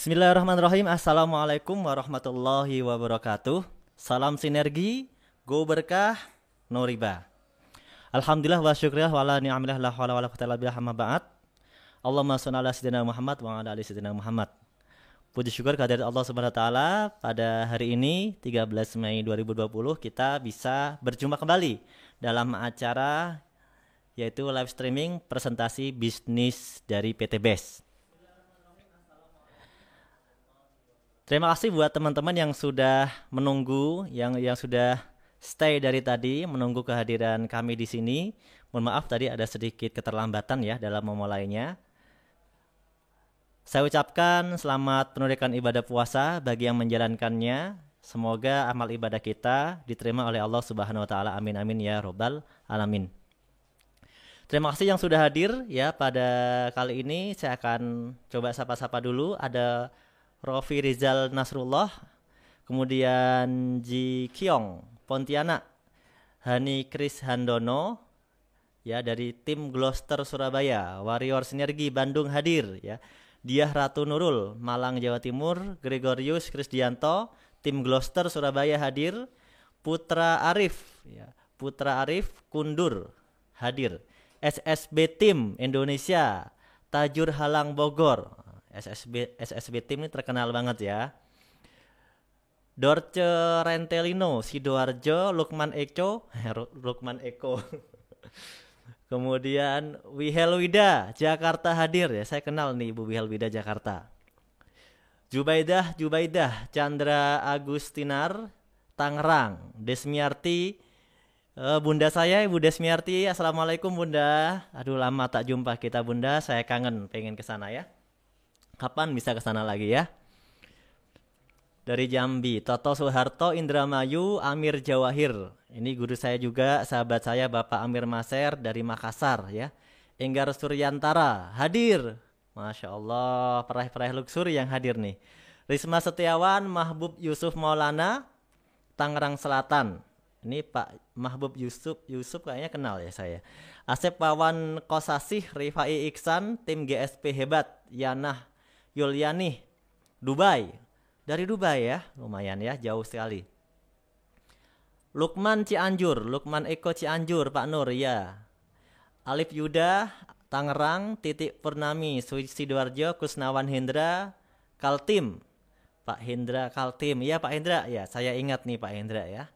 Bismillahirrahmanirrahim. Assalamualaikum warahmatullahi wabarakatuh. Salam sinergi, go berkah, no riba. Alhamdulillah wa syukrillah wa ala ni'amillah la hawla wa la quwwata illa billah amma ba'd. Allahumma shalli ala sayyidina Muhammad wa ala ali sayyidina Muhammad. Puji syukur kehadirat Allah Subhanahu wa taala, pada hari ini 13 Mei 2020 kita bisa berjumpa kembali dalam acara yaitu live streaming presentasi bisnis dari PT BES. Terima kasih buat teman-teman yang sudah menunggu, yang sudah stay dari tadi menunggu kehadiran kami di sini. Mohon maaf tadi ada sedikit keterlambatan ya dalam memulainya. Saya ucapkan selamat penunaikan ibadah puasa bagi yang menjalankannya. Semoga amal ibadah kita diterima oleh Allah Subhanahu wa taala. Amin amin ya robbal alamin. Terima kasih yang sudah hadir ya pada kali ini. Saya akan coba sapa-sapa dulu. Ada Rofi Rizal Nasrullah, kemudian Ji Kyong Pontianak, Hani Kris Handono ya dari tim Gloucester Surabaya, Warrior Sinergi Bandung hadir ya. Diah Ratu Nurul Malang Jawa Timur, Gregorius Krisdianto tim Gloucester Surabaya hadir, Putra Arif ya, Putra Arif Kundur hadir. SSB Tim Indonesia Tajur Halang Bogor. SSB Tim ini terkenal banget ya. Dorce Rentelino Sidoarjo, Lukman Eko Lukman Eko kemudian Wihelwida Jakarta hadir ya, saya kenal nih Ibu Wihelwida Jakarta. Jubaidah Chandra Agustinar Tangerang. Desmiarti Bunda saya Ibu Desmiarti, assalamualaikum Bunda. Aduh lama tak jumpa kita Bunda, saya kangen pengen kesana ya. Kapan bisa ke sana lagi ya? Dari Jambi, Toto Soeharto Indramayu, Amir Jawahir. Ini guru saya juga, sahabat saya Bapak Amir Maser dari Makassar ya. Enggar Suryantara hadir. Masya Allah, peraih-peraih luxury yang hadir nih. Risma Setiawan, Mahbub Yusuf Maulana, Tangerang Selatan. Ini Pak Mahbub Yusuf kayaknya kenal ya saya. Asep Pawan Kosasih, Rifai Iksan, tim GSP hebat, Yanah Yuliani, Dubai. Dari Dubai ya, lumayan ya, jauh sekali. Lukman Cianjur, Lukman Eko Cianjur, Pak Nur ya. Alif Yuda, Tangerang, Titik Purnami, Sidoarjo, Kusnawan Hendra, Kaltim. Pak Hendra Kaltim, ya Pak Hendra ya, saya ingat nih Pak Hendra ya.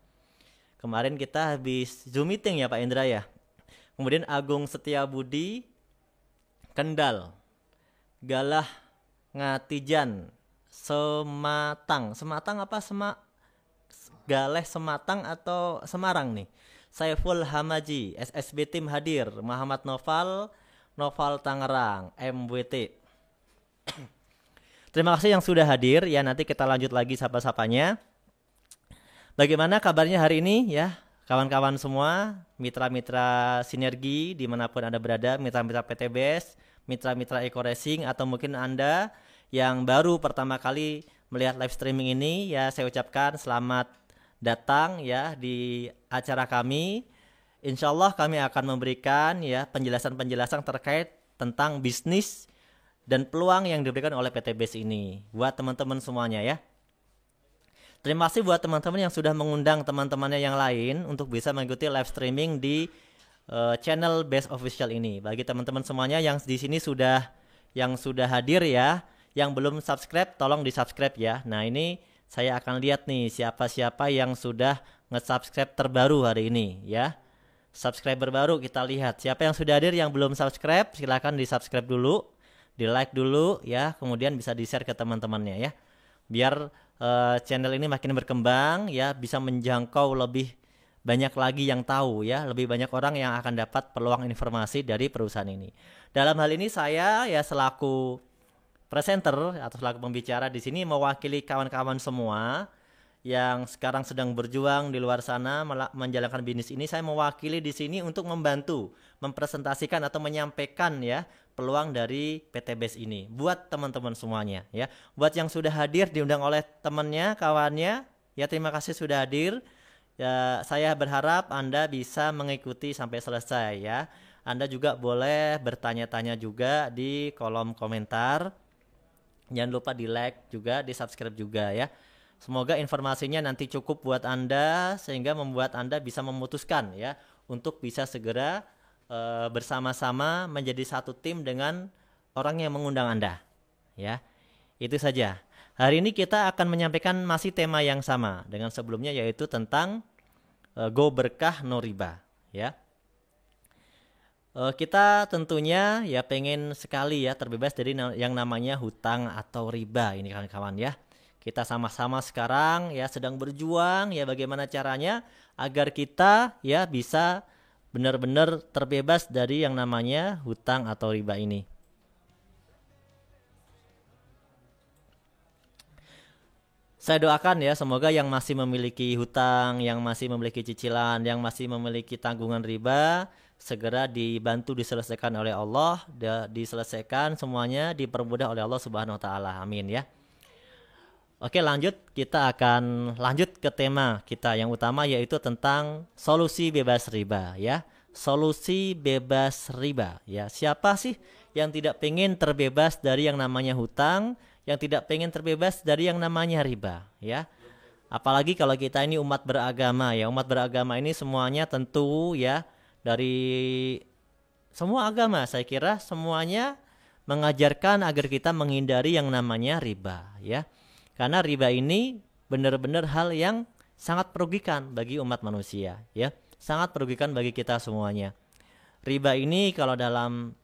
Kemarin kita habis Zoom meeting ya Pak Hendra ya. Kemudian Agung Setiabudi, Kendal, Galah Ngatijan, Sematang apa Galeh Sematang atau Semarang nih. Saiful Hamaji, SSB Tim hadir, Muhammad Noval Tangerang, MWT. Terima kasih yang sudah hadir ya, nanti kita lanjut lagi sapa-sapanya. Bagaimana kabarnya hari ini ya kawan-kawan semua, mitra-mitra sinergi dimanapun Anda berada, mitra-mitra PT BES, mitra-mitra Eco Racing, atau mungkin Anda yang baru pertama kali melihat live streaming ini ya, saya ucapkan selamat datang ya di acara kami. Insya Allah kami akan memberikan ya penjelasan-penjelasan terkait tentang bisnis dan peluang yang diberikan oleh PT BES ini buat teman-teman semuanya ya. Terima kasih buat teman-teman yang sudah mengundang teman-temannya yang lain untuk bisa mengikuti live streaming di channel BES Official ini. Bagi teman-teman semuanya yang di sini sudah hadir ya, yang belum subscribe tolong di-subscribe ya. Nah, ini saya akan lihat nih siapa-siapa yang sudah nge-subscribe terbaru hari ini ya. Subscriber baru kita lihat. Siapa yang sudah hadir yang belum subscribe silakan di-subscribe dulu, di-like dulu ya, kemudian bisa di-share ke teman-temannya ya. Biar channel ini makin berkembang ya, bisa menjangkau lebih banyak lagi yang tahu ya, lebih banyak orang yang akan dapat peluang informasi dari perusahaan ini. Dalam hal ini saya ya selaku presenter atau selaku pembicara di sini mewakili kawan-kawan semua yang sekarang sedang berjuang di luar sana menjalankan bisnis ini. Saya mewakili di sini untuk membantu mempresentasikan atau menyampaikan ya peluang dari PT BES ini buat teman-teman semuanya ya. Buat yang sudah hadir diundang oleh temannya, kawannya ya, terima kasih sudah hadir. Ya, saya berharap Anda bisa mengikuti sampai selesai ya. Anda juga boleh bertanya-tanya juga di kolom komentar. Jangan lupa di like juga, di subscribe juga ya. Semoga informasinya nanti cukup buat Anda sehingga membuat Anda bisa memutuskan ya untuk bisa segera bersama-sama menjadi satu tim dengan orang yang mengundang Anda. Ya. Itu saja. Hari ini kita akan menyampaikan masih tema yang sama dengan sebelumnya, yaitu tentang go berkah no riba ya. Kita tentunya ya pengen sekali ya terbebas dari yang namanya hutang atau riba ini kawan-kawan ya. Kita sama-sama sekarang ya sedang berjuang ya bagaimana caranya agar kita ya bisa benar-benar terbebas dari yang namanya hutang atau riba ini. Saya doakan ya semoga yang masih memiliki hutang, yang masih memiliki cicilan, yang masih memiliki tanggungan riba segera dibantu diselesaikan oleh Allah, diselesaikan semuanya, dipermudah oleh Allah Subhanahu wa taala. Amin ya. Oke, lanjut, kita akan lanjut ke tema kita yang utama yaitu tentang solusi bebas riba ya. Solusi bebas riba ya. Siapa sih yang tidak pengen terbebas dari yang namanya hutang, yang tidak pengen terbebas dari yang namanya riba ya. Apalagi kalau kita ini umat beragama ya. Umat beragama ini semuanya tentu ya dari semua agama saya kira semuanya mengajarkan agar kita menghindari yang namanya riba ya. Karena riba ini benar-benar hal yang sangat merugikan bagi umat manusia ya. Sangat merugikan bagi kita semuanya. Riba ini kalau dalam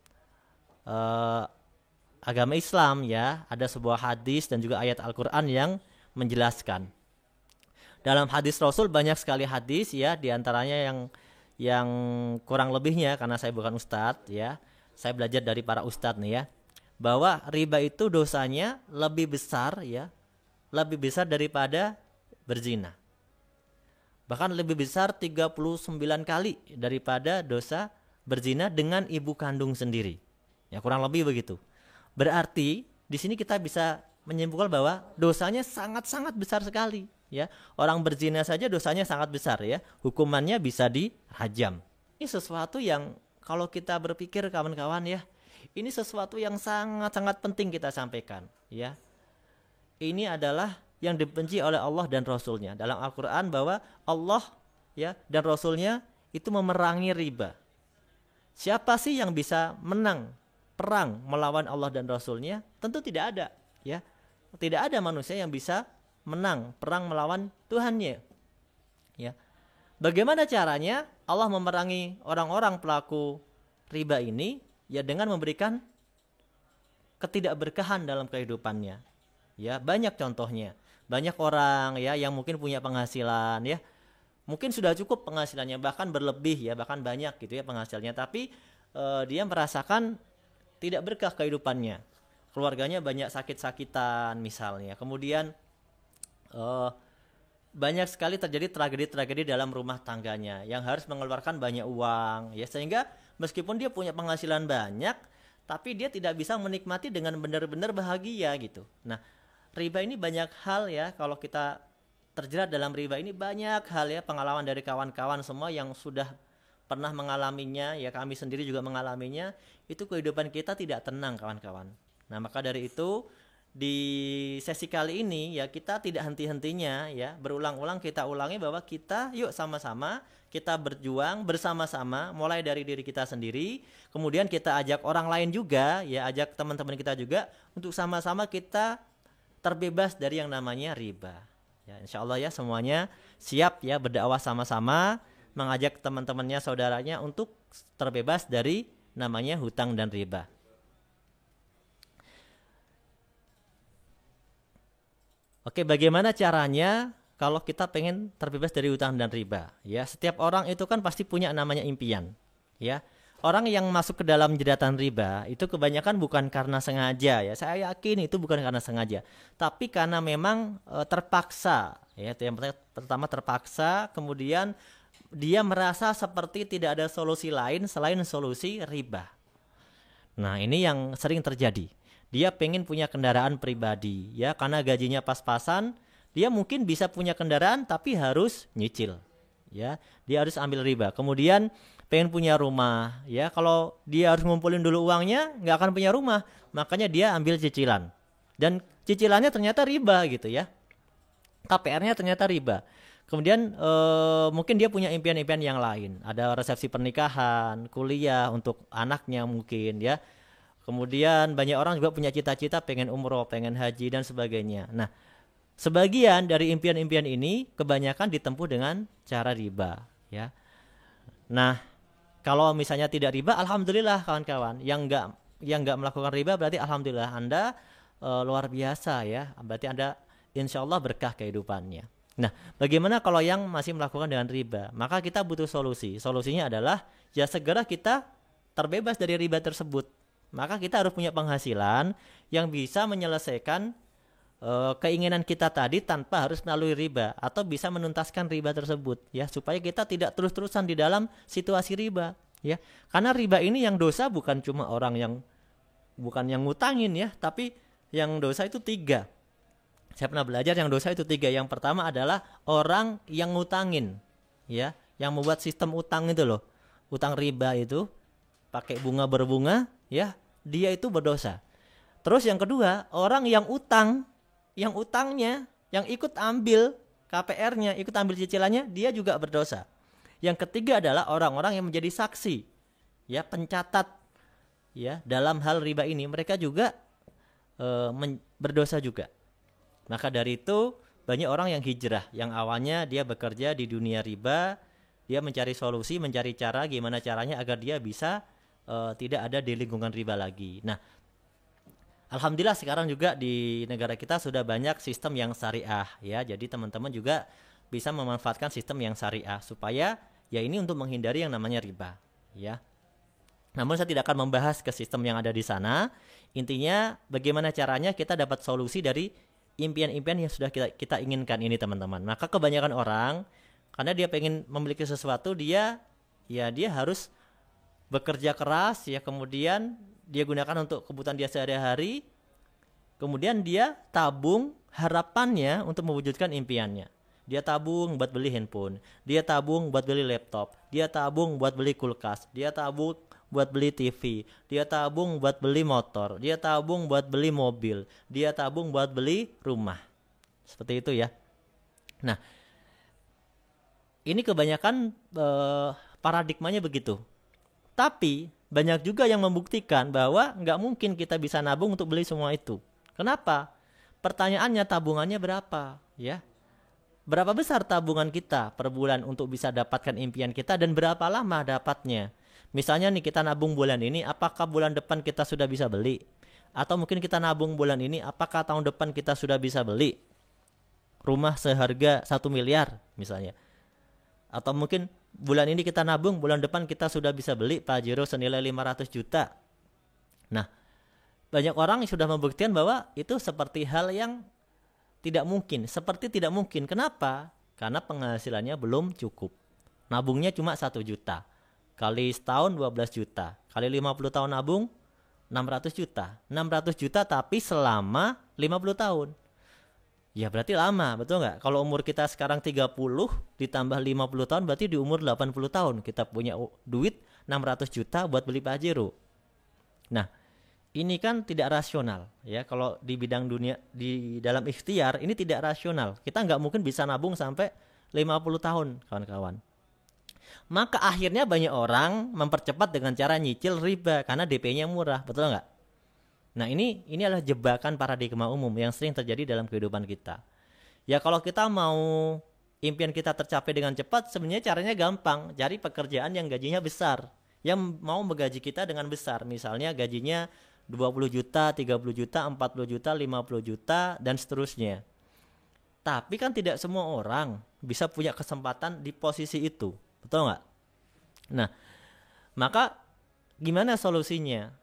agama Islam ya, ada sebuah hadis dan juga ayat Al-Qur'an yang menjelaskan. Dalam hadis Rasul banyak sekali hadis ya, diantaranya yang kurang lebihnya karena saya bukan ustadz ya, saya belajar dari para ustadz nih ya, bahwa riba itu dosanya lebih besar ya, lebih besar daripada berzina. Bahkan lebih besar 39 kali daripada dosa berzina dengan ibu kandung sendiri. Ya kurang lebih begitu. Berarti di sini kita bisa menyimpulkan bahwa dosanya sangat-sangat besar sekali ya. Orang berzina saja dosanya sangat besar ya. Hukumannya bisa dirajam. Ini sesuatu yang kalau kita berpikir kawan-kawan ya, ini sesuatu yang sangat-sangat penting kita sampaikan ya. Ini adalah yang dibenci oleh Allah dan Rasulnya. Dalam Al-Quran bahwa Allah ya dan Rasulnya itu memerangi riba. Siapa sih yang bisa menang perang melawan Allah dan Rasulnya? Tentu tidak ada ya. Tidak ada manusia yang bisa menang perang melawan Tuhannya ya. Bagaimana caranya Allah memerangi orang-orang pelaku riba ini? Ya dengan memberikan ketidakberkahan dalam kehidupannya ya. Banyak contohnya. Banyak orang ya yang mungkin punya penghasilan ya, mungkin sudah cukup penghasilannya, bahkan berlebih ya, bahkan banyak gitu ya penghasilannya, tapi dia merasakan tidak berkah kehidupannya. Keluarganya banyak sakit-sakitan misalnya. Kemudian banyak sekali terjadi tragedi-tragedi dalam rumah tangganya yang harus mengeluarkan banyak uang ya, sehingga meskipun dia punya penghasilan banyak tapi dia tidak bisa menikmati dengan benar-benar bahagia gitu. Nah, riba ini banyak hal ya, kalau kita terjerat dalam riba ini banyak hal ya, pengalaman dari kawan-kawan semua yang sudah pernah mengalaminya ya, kami sendiri juga mengalaminya, itu kehidupan kita tidak tenang kawan-kawan. Nah maka dari itu di sesi kali ini ya kita tidak henti-hentinya ya, berulang-ulang kita ulangi bahwa kita yuk sama-sama kita berjuang bersama-sama mulai dari diri kita sendiri, kemudian kita ajak orang lain juga ya, ajak teman-teman kita juga untuk sama-sama kita terbebas dari yang namanya riba. Ya, insya Allah ya semuanya siap ya berdakwah sama-sama, mengajak teman-temannya, saudaranya untuk terbebas dari namanya hutang dan riba. Oke, bagaimana caranya kalau kita pengen terbebas dari hutang dan riba? Ya, setiap orang itu kan pasti punya namanya impian. Ya, orang yang masuk ke dalam jeratan riba itu kebanyakan bukan karena sengaja ya. Saya yakin itu bukan karena sengaja, tapi karena memang terpaksa ya. Itu yang pertama terpaksa, kemudian dia merasa seperti tidak ada solusi lain selain solusi riba. Nah, ini yang sering terjadi. Dia pengen punya kendaraan pribadi ya, karena gajinya pas-pasan, dia mungkin bisa punya kendaraan tapi harus nyicil. Ya, dia harus ambil riba. Kemudian pengen punya rumah ya, kalau dia harus ngumpulin dulu uangnya nggak akan punya rumah, makanya dia ambil cicilan dan cicilannya ternyata riba gitu ya. KPR-nya ternyata riba. Kemudian mungkin dia punya impian-impian yang lain. Ada resepsi pernikahan, kuliah untuk anaknya mungkin ya. Kemudian banyak orang juga punya cita-cita pengen umroh, pengen haji dan sebagainya. Nah, sebagian dari impian-impian ini kebanyakan ditempuh dengan cara riba ya. Nah, kalau misalnya tidak riba, alhamdulillah kawan-kawan. Yang enggak melakukan riba berarti alhamdulillah Anda luar biasa ya. Berarti Anda insya Allah berkah kehidupannya. Nah, bagaimana kalau yang masih melakukan dengan riba? Maka kita butuh solusi. Solusinya adalah ya segera kita terbebas dari riba tersebut. Maka kita harus punya penghasilan yang bisa menyelesaikan keinginan kita tadi tanpa harus melalui riba, atau bisa menuntaskan riba tersebut ya, supaya kita tidak terus-terusan di dalam situasi riba ya. Karena riba ini yang dosa bukan cuma orang yang ngutangin ya, tapi yang dosa itu 3. Saya pernah belajar yang dosa itu 3. Yang pertama adalah orang yang ngutangin ya, yang membuat sistem utang itu loh, utang riba itu pakai bunga berbunga ya, dia itu berdosa. Terus yang kedua, orang yang utangnya, yang ikut ambil KPR-nya, ikut ambil cicilannya, dia juga berdosa. Yang ketiga adalah orang-orang yang menjadi saksi ya, pencatat ya dalam hal riba ini, mereka juga berdosa juga. Maka dari itu banyak orang yang hijrah, yang awalnya dia bekerja di dunia riba, dia mencari solusi, mencari cara gimana caranya agar dia bisa tidak ada di lingkungan riba lagi. Nah, alhamdulillah sekarang juga di negara kita sudah banyak sistem yang syariah ya. Jadi teman-teman juga bisa memanfaatkan sistem yang syariah supaya ya ini untuk menghindari yang namanya riba ya. Namun saya tidak akan membahas ke sistem yang ada di sana. Intinya bagaimana caranya kita dapat solusi dari impian-impian yang sudah kita inginkan ini teman-teman. Maka kebanyakan orang karena dia pengen memiliki sesuatu, dia harus bekerja keras ya, kemudian dia gunakan untuk kebutuhan dia sehari-hari, kemudian dia tabung harapannya untuk mewujudkan impiannya. Dia tabung buat beli handphone, dia tabung buat beli laptop, dia tabung buat beli kulkas, dia tabung buat beli TV, dia tabung buat beli motor, dia tabung buat beli mobil, dia tabung buat beli rumah. Seperti itu ya. Nah, ini kebanyakan paradigmanya begitu. Tapi banyak juga yang membuktikan bahwa nggak mungkin kita bisa nabung untuk beli semua itu. Kenapa? Pertanyaannya, tabungannya berapa? Ya, berapa besar tabungan kita per bulan untuk bisa dapatkan impian kita, dan berapa lama dapatnya? Misalnya nih kita nabung bulan ini, apakah bulan depan kita sudah bisa beli? Atau mungkin kita nabung bulan ini, apakah tahun depan kita sudah bisa beli rumah seharga 1 miliar misalnya? Atau mungkin bulan ini kita nabung, bulan depan kita sudah bisa beli Pajero senilai 500 juta. Nah, banyak orang sudah membuktikan bahwa itu seperti hal yang tidak mungkin. Seperti tidak mungkin. Kenapa? Karena penghasilannya belum cukup. Nabungnya cuma 1 juta. Kali setahun 12 juta. Kali 50 tahun nabung 600 juta. 600 juta tapi selama 50 tahun. Ya berarti lama, betul nggak? Kalau umur kita sekarang 30 ditambah 50 tahun berarti di umur 80 tahun kita punya duit 600 juta buat beli Pajero. Nah, ini kan tidak rasional ya. Kalau di bidang dunia, di dalam ikhtiar ini tidak rasional. Kita nggak mungkin bisa nabung sampai 50 tahun kawan-kawan. Maka akhirnya banyak orang mempercepat dengan cara nyicil riba karena DP-nya murah, betul nggak? Nah, ini adalah jebakan paradigma umum yang sering terjadi dalam kehidupan kita. Ya kalau kita mau impian kita tercapai dengan cepat, sebenarnya caranya gampang. Cari pekerjaan yang gajinya besar, yang mau menggaji kita dengan besar. Misalnya gajinya 20 juta, 30 juta, 40 juta, 50 juta, dan seterusnya. Tapi kan tidak semua orang bisa punya kesempatan di posisi itu, betul nggak? Nah, maka gimana solusinya?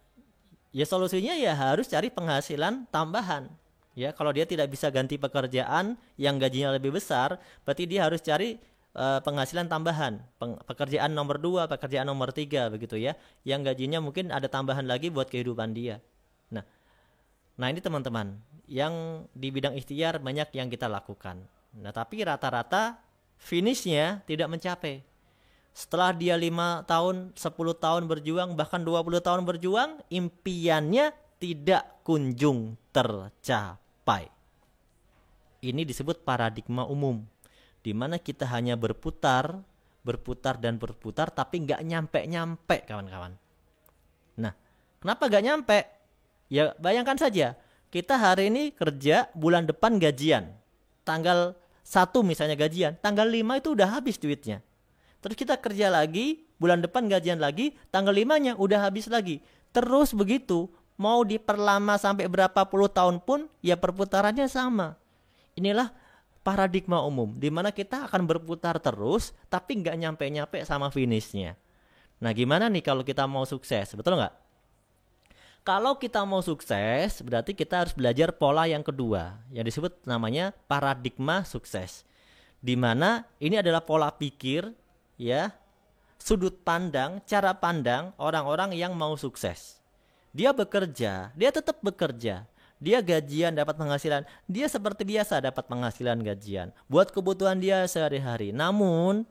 Ya solusinya ya harus cari penghasilan tambahan. Ya kalau dia tidak bisa ganti pekerjaan yang gajinya lebih besar, berarti dia harus cari penghasilan tambahan. Pekerjaan nomor 2, pekerjaan nomor 3 begitu ya. Yang gajinya mungkin ada tambahan lagi buat kehidupan dia. Nah ini teman-teman, yang di bidang ikhtiar banyak yang kita lakukan. Nah tapi rata-rata finishnya tidak mencapai. Setelah dia 5 tahun, 10 tahun berjuang, bahkan 20 tahun berjuang, impiannya tidak kunjung tercapai. Ini disebut paradigma umum, di mana kita hanya berputar dan berputar, tapi nggak nyampe kawan-kawan. Nah, kenapa nggak nyampe? Ya bayangkan saja, kita hari ini kerja, bulan depan gajian, tanggal 1 misalnya gajian, tanggal 5 itu udah habis duitnya. Terus kita kerja lagi, bulan depan gajian lagi, tanggal 5-nya udah habis lagi. Terus begitu, mau diperlama sampai berapa puluh tahun pun, ya perputarannya sama. Inilah paradigma umum, di mana kita akan berputar terus, tapi nggak nyampe-nyampe sama finishnya. Nah, gimana nih kalau kita mau sukses, betul nggak? Kalau kita mau sukses, berarti kita harus belajar pola yang kedua, yang disebut namanya paradigma sukses. Di mana ini adalah pola pikir, ya, sudut pandang, cara pandang orang-orang yang mau sukses. Dia bekerja, dia tetap bekerja. Dia gajian dapat penghasilan, dia seperti biasa dapat penghasilan gajian buat kebutuhan dia sehari-hari. Namun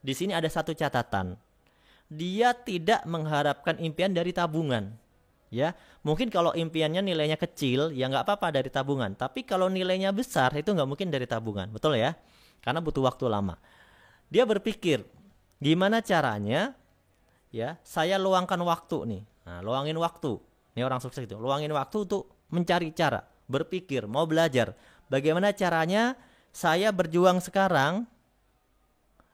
di sini ada satu catatan. Dia tidak mengharapkan impian dari tabungan. Ya, mungkin kalau impiannya nilainya kecil, ya nggak apa-apa dari tabungan. Tapi kalau nilainya besar, itu nggak mungkin dari tabungan, betul ya? Karena butuh waktu lama. Dia berpikir, gimana caranya? Ya, saya luangkan waktu nih. Nah, luangin waktu. Ini orang sukses itu, luangin waktu untuk mencari cara, berpikir, mau belajar. Bagaimana caranya saya berjuang sekarang,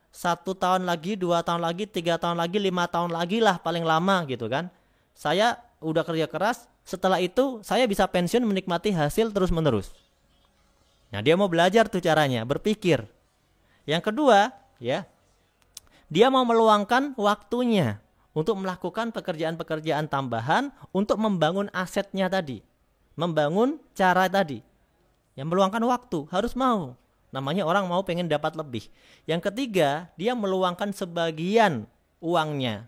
1 tahun lagi, 2 tahun lagi, 3 tahun lagi, 5 tahun lagi lah paling lama gitu kan. Saya udah kerja keras, setelah itu saya bisa pensiun menikmati hasil terus menerus. Nah, dia mau belajar tuh caranya, berpikir. Yang kedua, ya, dia mau meluangkan waktunya untuk melakukan pekerjaan-pekerjaan tambahan untuk membangun asetnya tadi. Membangun cara tadi. Yang meluangkan waktu, harus mau. Namanya orang mau pengen dapat lebih. Yang ketiga, dia meluangkan sebagian uangnya.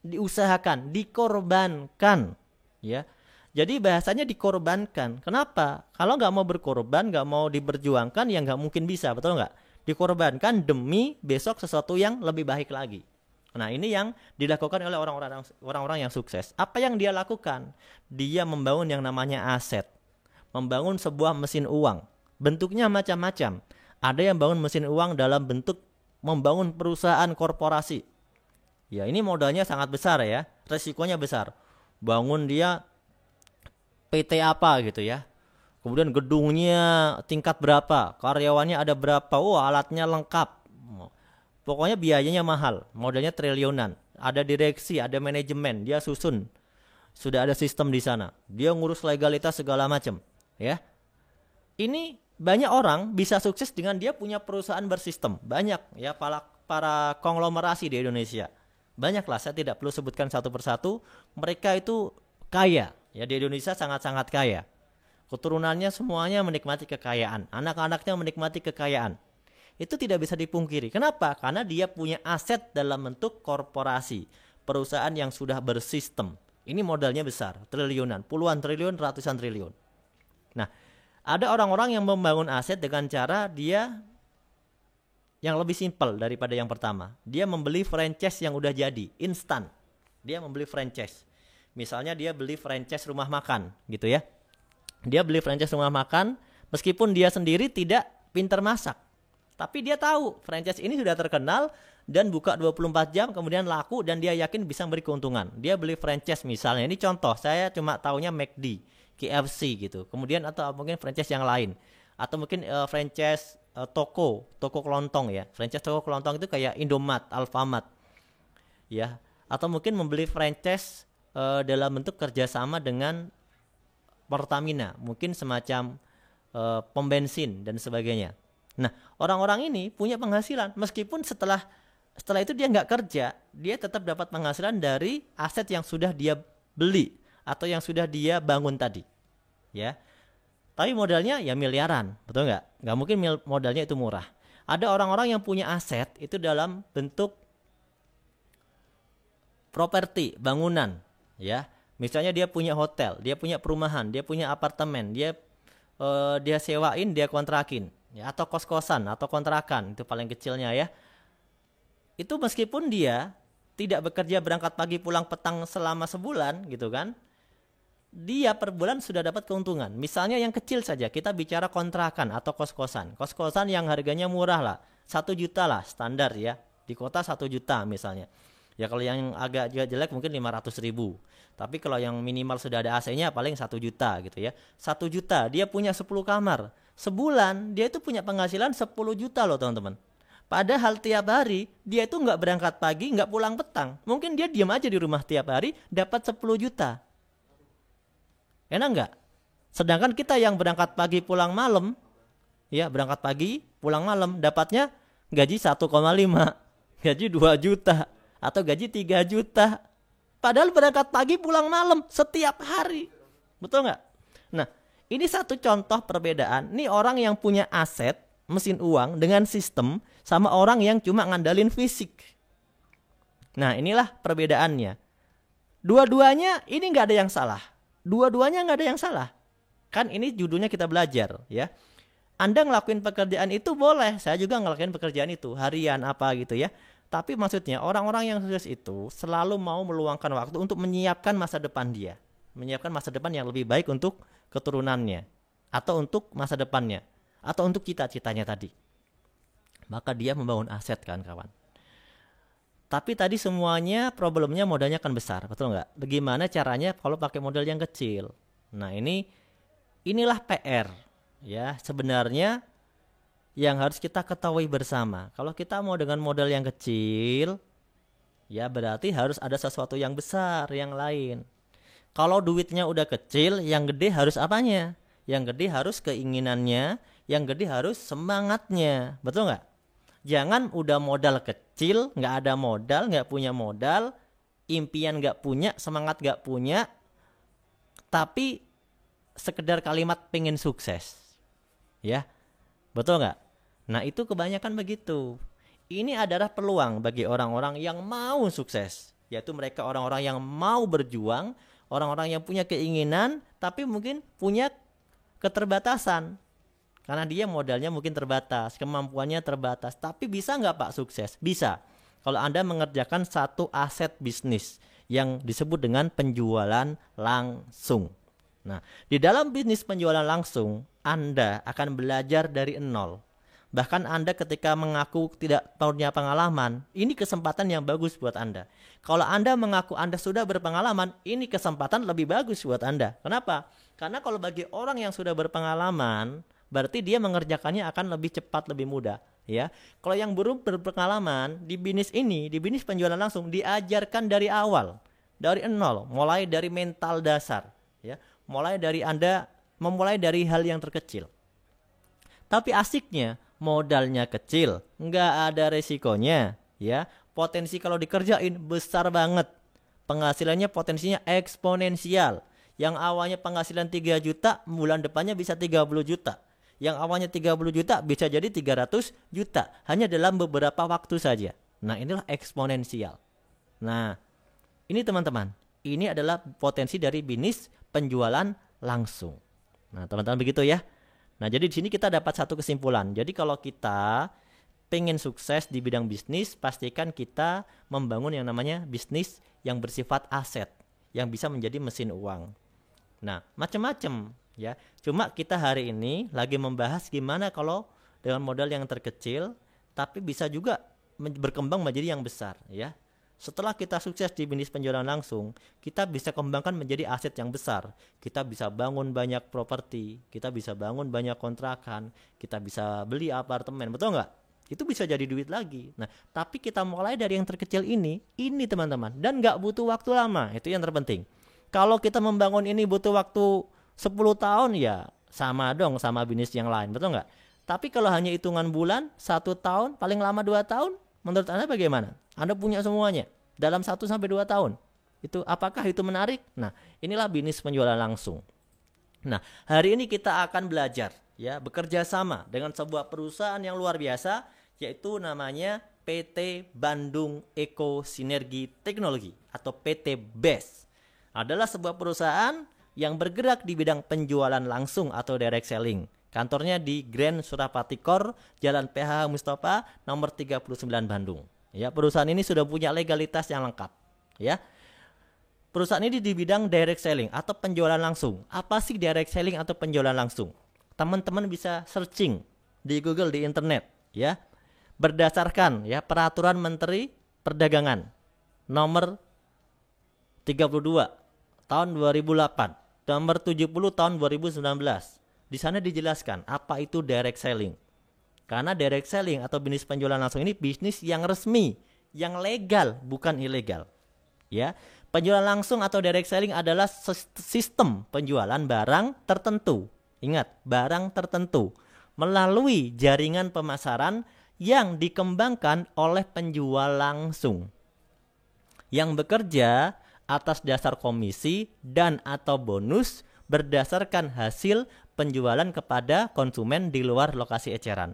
Diusahakan, dikorbankan. Ya. Jadi bahasanya dikorbankan. Kenapa? Kalau nggak mau berkorban, nggak mau diberjuangkan, ya nggak mungkin bisa, betul nggak? Dikorbankan demi besok sesuatu yang lebih baik lagi. Nah, ini yang dilakukan oleh orang-orang yang sukses. Apa yang dia lakukan? Dia membangun yang namanya aset. Membangun sebuah mesin uang. Bentuknya macam-macam. Ada yang bangun mesin uang dalam bentuk membangun perusahaan korporasi. Ya, ini modalnya sangat besar ya. Resikonya besar. Bangun dia PT apa gitu ya. Kemudian gedungnya tingkat berapa, karyawannya ada berapa, alatnya lengkap. Pokoknya biayanya mahal, modalnya triliunan. Ada direksi, ada manajemen, dia susun. Sudah ada sistem di sana. Dia ngurus legalitas segala macam, ya. Ini banyak orang bisa sukses dengan dia punya perusahaan bersistem. Banyak ya para konglomerasi di Indonesia. Banyaklah, saya tidak perlu sebutkan satu persatu. Mereka itu kaya, ya, di Indonesia sangat-sangat kaya. Keturunannya semuanya menikmati kekayaan, anak-anaknya menikmati kekayaan. Itu tidak bisa dipungkiri. Kenapa? Karena dia punya aset dalam bentuk korporasi, perusahaan yang sudah bersistem. Ini modalnya besar, triliunan, puluhan triliun, ratusan triliun. Nah, ada orang-orang yang membangun aset dengan cara dia yang lebih simpel daripada yang pertama. Dia membeli franchise yang udah jadi, instan. Dia membeli franchise. Misalnya dia beli franchise rumah makan, gitu ya. Dia beli franchise rumah makan, meskipun dia sendiri tidak pintar masak. Tapi dia tahu franchise ini sudah terkenal dan buka 24 jam kemudian laku dan dia yakin bisa beri keuntungan. Dia beli franchise misalnya, ini contoh, saya cuma taunya McD, KFC gitu. Kemudian atau mungkin franchise yang lain. Atau mungkin franchise toko kelontong ya. Franchise toko kelontong itu kayak Indomaret, Alfamart. Ya, atau mungkin membeli franchise dalam bentuk kerjasama dengan Pertamina, mungkin semacam pom bensin dan sebagainya. Nah, orang-orang ini punya penghasilan meskipun setelah itu dia nggak kerja, dia tetap dapat penghasilan dari aset yang sudah dia beli atau yang sudah dia bangun tadi, ya. Tapi modalnya ya miliaran, betul nggak? Nggak mungkin modalnya itu murah. Ada orang-orang yang punya aset itu dalam bentuk properti, bangunan, ya. Misalnya dia punya hotel, dia punya perumahan, dia punya apartemen, dia sewain, dia kontrakin. Ya, atau kos-kosan atau kontrakan, itu paling kecilnya ya. Itu meskipun dia tidak bekerja berangkat pagi pulang petang selama sebulan gitu kan, dia per bulan sudah dapat keuntungan. Misalnya yang kecil saja, kita bicara kontrakan atau kos-kosan. Kos-kosan yang harganya murah lah, 1 juta lah standar ya. Di kota 1 juta misalnya. Ya kalau yang agak jelek mungkin 500.000. Tapi kalau yang minimal sudah ada AC-nya paling 1 juta gitu ya. 1 juta, dia punya 10 kamar. Sebulan dia itu punya penghasilan 10 juta loh teman-teman. Padahal tiap hari dia itu nggak berangkat pagi, nggak pulang petang. Mungkin dia diam aja di rumah tiap hari dapat 10 juta. Enak nggak? Sedangkan kita yang berangkat pagi pulang malam, ya berangkat pagi pulang malam dapatnya gaji 1,5, gaji 2 juta atau gaji 3 juta. Padahal berangkat pagi pulang malam setiap hari. Betul nggak? Nah, ini satu contoh perbedaan. Ini orang yang punya aset, mesin uang dengan sistem sama orang yang cuma ngandalin fisik. Nah, inilah perbedaannya. Dua-duanya ini nggak ada yang salah. Dua-duanya nggak ada yang salah. Kan ini judulnya kita belajar ya. Anda ngelakuin pekerjaan itu boleh, saya juga ngelakuin pekerjaan itu, harian apa gitu ya. Tapi maksudnya orang-orang yang sukses itu selalu mau meluangkan waktu untuk menyiapkan masa depan dia. Menyiapkan masa depan yang lebih baik untuk keturunannya. Atau untuk masa depannya. Atau untuk cita-citanya tadi. Maka dia membangun aset kan kawan. Tapi tadi semuanya problemnya modalnya kan besar, betul nggak? Bagaimana caranya kalau pakai modal yang kecil? Nah inilah PR ya sebenarnya yang harus kita ketahui bersama. Kalau kita mau dengan modal yang kecil, ya berarti harus ada sesuatu yang besar, yang lain. Kalau duitnya udah kecil, yang gede harus apanya? Yang gede harus keinginannya, yang gede harus semangatnya, betul nggak? Jangan udah modal kecil, nggak ada modal, nggak punya modal, impian nggak punya, semangat nggak punya, tapi sekedar kalimat pengen sukses, ya, betul nggak? Nah itu kebanyakan begitu. Ini adalah peluang bagi orang-orang yang mau sukses, yaitu mereka orang-orang yang mau berjuang, orang-orang yang punya keinginan, tapi mungkin punya keterbatasan. Karena dia modalnya mungkin terbatas, kemampuannya terbatas. Tapi bisa nggak Pak sukses? Bisa. Kalau Anda mengerjakan satu aset bisnis yang disebut dengan penjualan langsung. Nah, di dalam bisnis penjualan langsung, Anda akan belajar dari nol. Bahkan Anda ketika mengaku tidak punya pengalaman, ini kesempatan yang bagus buat Anda. Kalau Anda mengaku Anda sudah berpengalaman, ini kesempatan lebih bagus buat Anda. Kenapa? Karena kalau bagi orang yang sudah berpengalaman, berarti dia mengerjakannya akan lebih cepat, lebih mudah, ya. Kalau yang belum berpengalaman di bisnis ini, di bisnis penjualan langsung diajarkan dari awal, dari nol, mulai dari mental dasar, ya. Mulai dari Anda memulai dari hal yang terkecil. Tapi asiknya modalnya kecil, nggak ada resikonya, ya. Potensi kalau dikerjain besar banget. Penghasilannya potensinya eksponensial. Yang awalnya penghasilan 3 juta, bulan depannya bisa 30 juta. Yang awalnya 30 juta bisa jadi 300 juta hanya dalam beberapa waktu saja. Nah, inilah eksponensial. Nah, ini teman-teman, ini adalah potensi dari bisnis penjualan langsung. Nah, teman-teman begitu ya. Nah, jadi di sini kita dapat satu kesimpulan. Jadi kalau kita pengen sukses di bidang bisnis, pastikan kita membangun yang namanya bisnis yang bersifat aset, yang bisa menjadi mesin uang. Nah, macam-macam ya. Cuma kita hari ini lagi membahas gimana kalau dengan modal yang terkecil tapi bisa juga berkembang menjadi yang besar ya. Setelah kita sukses di bisnis penjualan langsung, kita bisa kembangkan menjadi aset yang besar. Kita bisa bangun banyak properti, kita bisa bangun banyak kontrakan, kita bisa beli apartemen, betul nggak? Itu bisa jadi duit lagi. Nah, tapi kita mulai dari yang terkecil ini teman-teman, dan nggak butuh waktu lama, itu yang terpenting. Kalau kita membangun ini butuh waktu 10 tahun ya sama dong sama bisnis yang lain, betul nggak? Tapi kalau hanya hitungan bulan, 1 tahun, paling lama 2 tahun, menurut Anda bagaimana? Anda punya semuanya dalam 1-2 tahun. Itu apakah itu menarik? Nah, inilah bisnis penjualan langsung. Nah, hari ini kita akan belajar ya bekerja sama dengan sebuah perusahaan yang luar biasa, yaitu namanya PT Bandung Eko Sinergi Teknologi atau PT BES. Adalah sebuah perusahaan yang bergerak di bidang penjualan langsung atau direct selling. Kantornya di Grand Surapati Core, Jalan PH Mustafa, nomor 39 Bandung. Ya, perusahaan ini sudah punya legalitas yang lengkap. Ya. Perusahaan ini di bidang direct selling atau penjualan langsung. Apa sih direct selling atau penjualan langsung? Teman-teman bisa searching di Google, di internet ya. Berdasarkan ya peraturan Menteri Perdagangan nomor 32 tahun 2008, nomor 70 tahun 2019. Di sana dijelaskan apa itu direct selling. Karena direct selling atau bisnis penjualan langsung ini bisnis yang resmi, yang legal, bukan ilegal. Ya, penjualan langsung atau direct selling adalah sistem penjualan barang tertentu. Ingat, barang tertentu melalui jaringan pemasaran yang dikembangkan oleh penjual langsung yang bekerja atas dasar komisi dan atau bonus berdasarkan hasil penjualan kepada konsumen di luar lokasi eceran.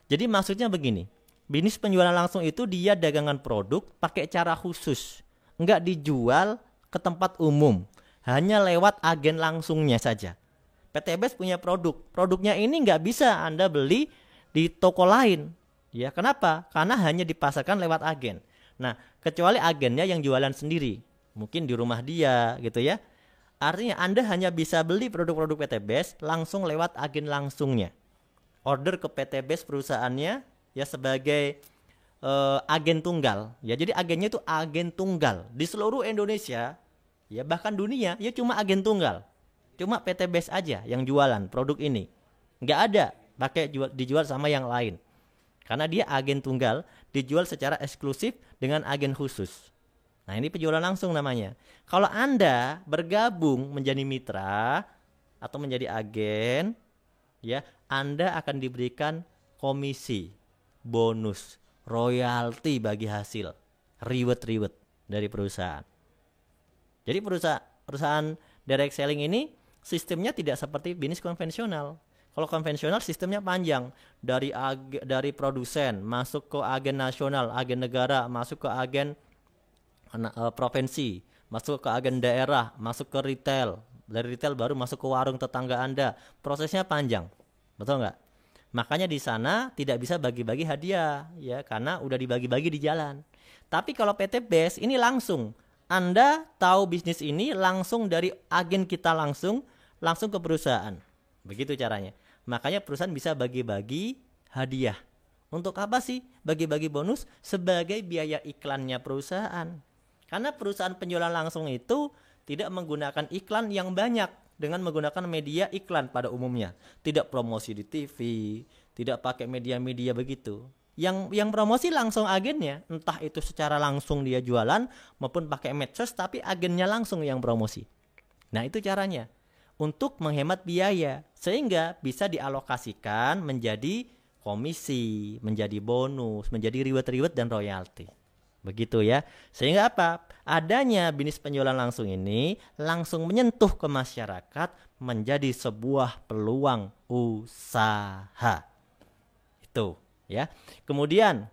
Jadi maksudnya begini, bisnis penjualan langsung itu dia dagangan produk pakai cara khusus, nggak dijual ke tempat umum, hanya lewat agen langsungnya saja. PTBS punya produknya ini nggak bisa Anda beli di toko lain. Ya, kenapa? Karena hanya dipasarkan lewat agen. Nah, kecuali agennya yang jualan sendiri, mungkin di rumah dia gitu ya. Artinya Anda hanya bisa beli produk-produk PTBS langsung lewat agen langsungnya. Order ke PTBS perusahaannya ya sebagai agen tunggal. Ya, jadi agennya itu agen tunggal di seluruh Indonesia, ya bahkan dunia, ya cuma agen tunggal. Cuma PTBS aja yang jualan produk ini. Nggak ada dijual sama yang lain. Karena dia agen tunggal, dijual secara eksklusif dengan agen khusus. Nah, ini penjualan langsung namanya. Kalau Anda bergabung menjadi mitra atau menjadi agen, ya, Anda akan diberikan komisi, bonus, royalti bagi hasil, reward dari perusahaan. Jadi perusahaan direct selling ini sistemnya tidak seperti bisnis konvensional. Kalau konvensional sistemnya panjang, dari produsen masuk ke agen nasional, agen negara, masuk ke agen provinsi, masuk ke agen daerah, masuk ke retail, dari retail baru masuk ke warung tetangga Anda. Prosesnya panjang, betul nggak? Makanya di sana tidak bisa bagi-bagi hadiah, ya, karena udah dibagi-bagi di jalan. Tapi kalau PTBS ini langsung, Anda tahu bisnis ini langsung dari agen kita langsung ke perusahaan. Begitu caranya. Makanya perusahaan bisa bagi-bagi hadiah. Untuk apa sih bagi-bagi bonus? Sebagai biaya iklannya perusahaan. Karena perusahaan penjualan langsung itu tidak menggunakan iklan yang banyak dengan menggunakan media iklan pada umumnya. Tidak promosi di TV, tidak pakai media-media begitu. Yang promosi langsung agennya, entah itu secara langsung dia jualan maupun pakai medsos, tapi agennya langsung yang promosi. Nah, itu caranya untuk menghemat biaya sehingga bisa dialokasikan menjadi komisi, menjadi bonus, menjadi reward dan royalti. Begitu ya. Sehingga apa? Adanya bisnis penjualan langsung ini langsung menyentuh ke masyarakat menjadi sebuah peluang usaha. Itu ya. Kemudian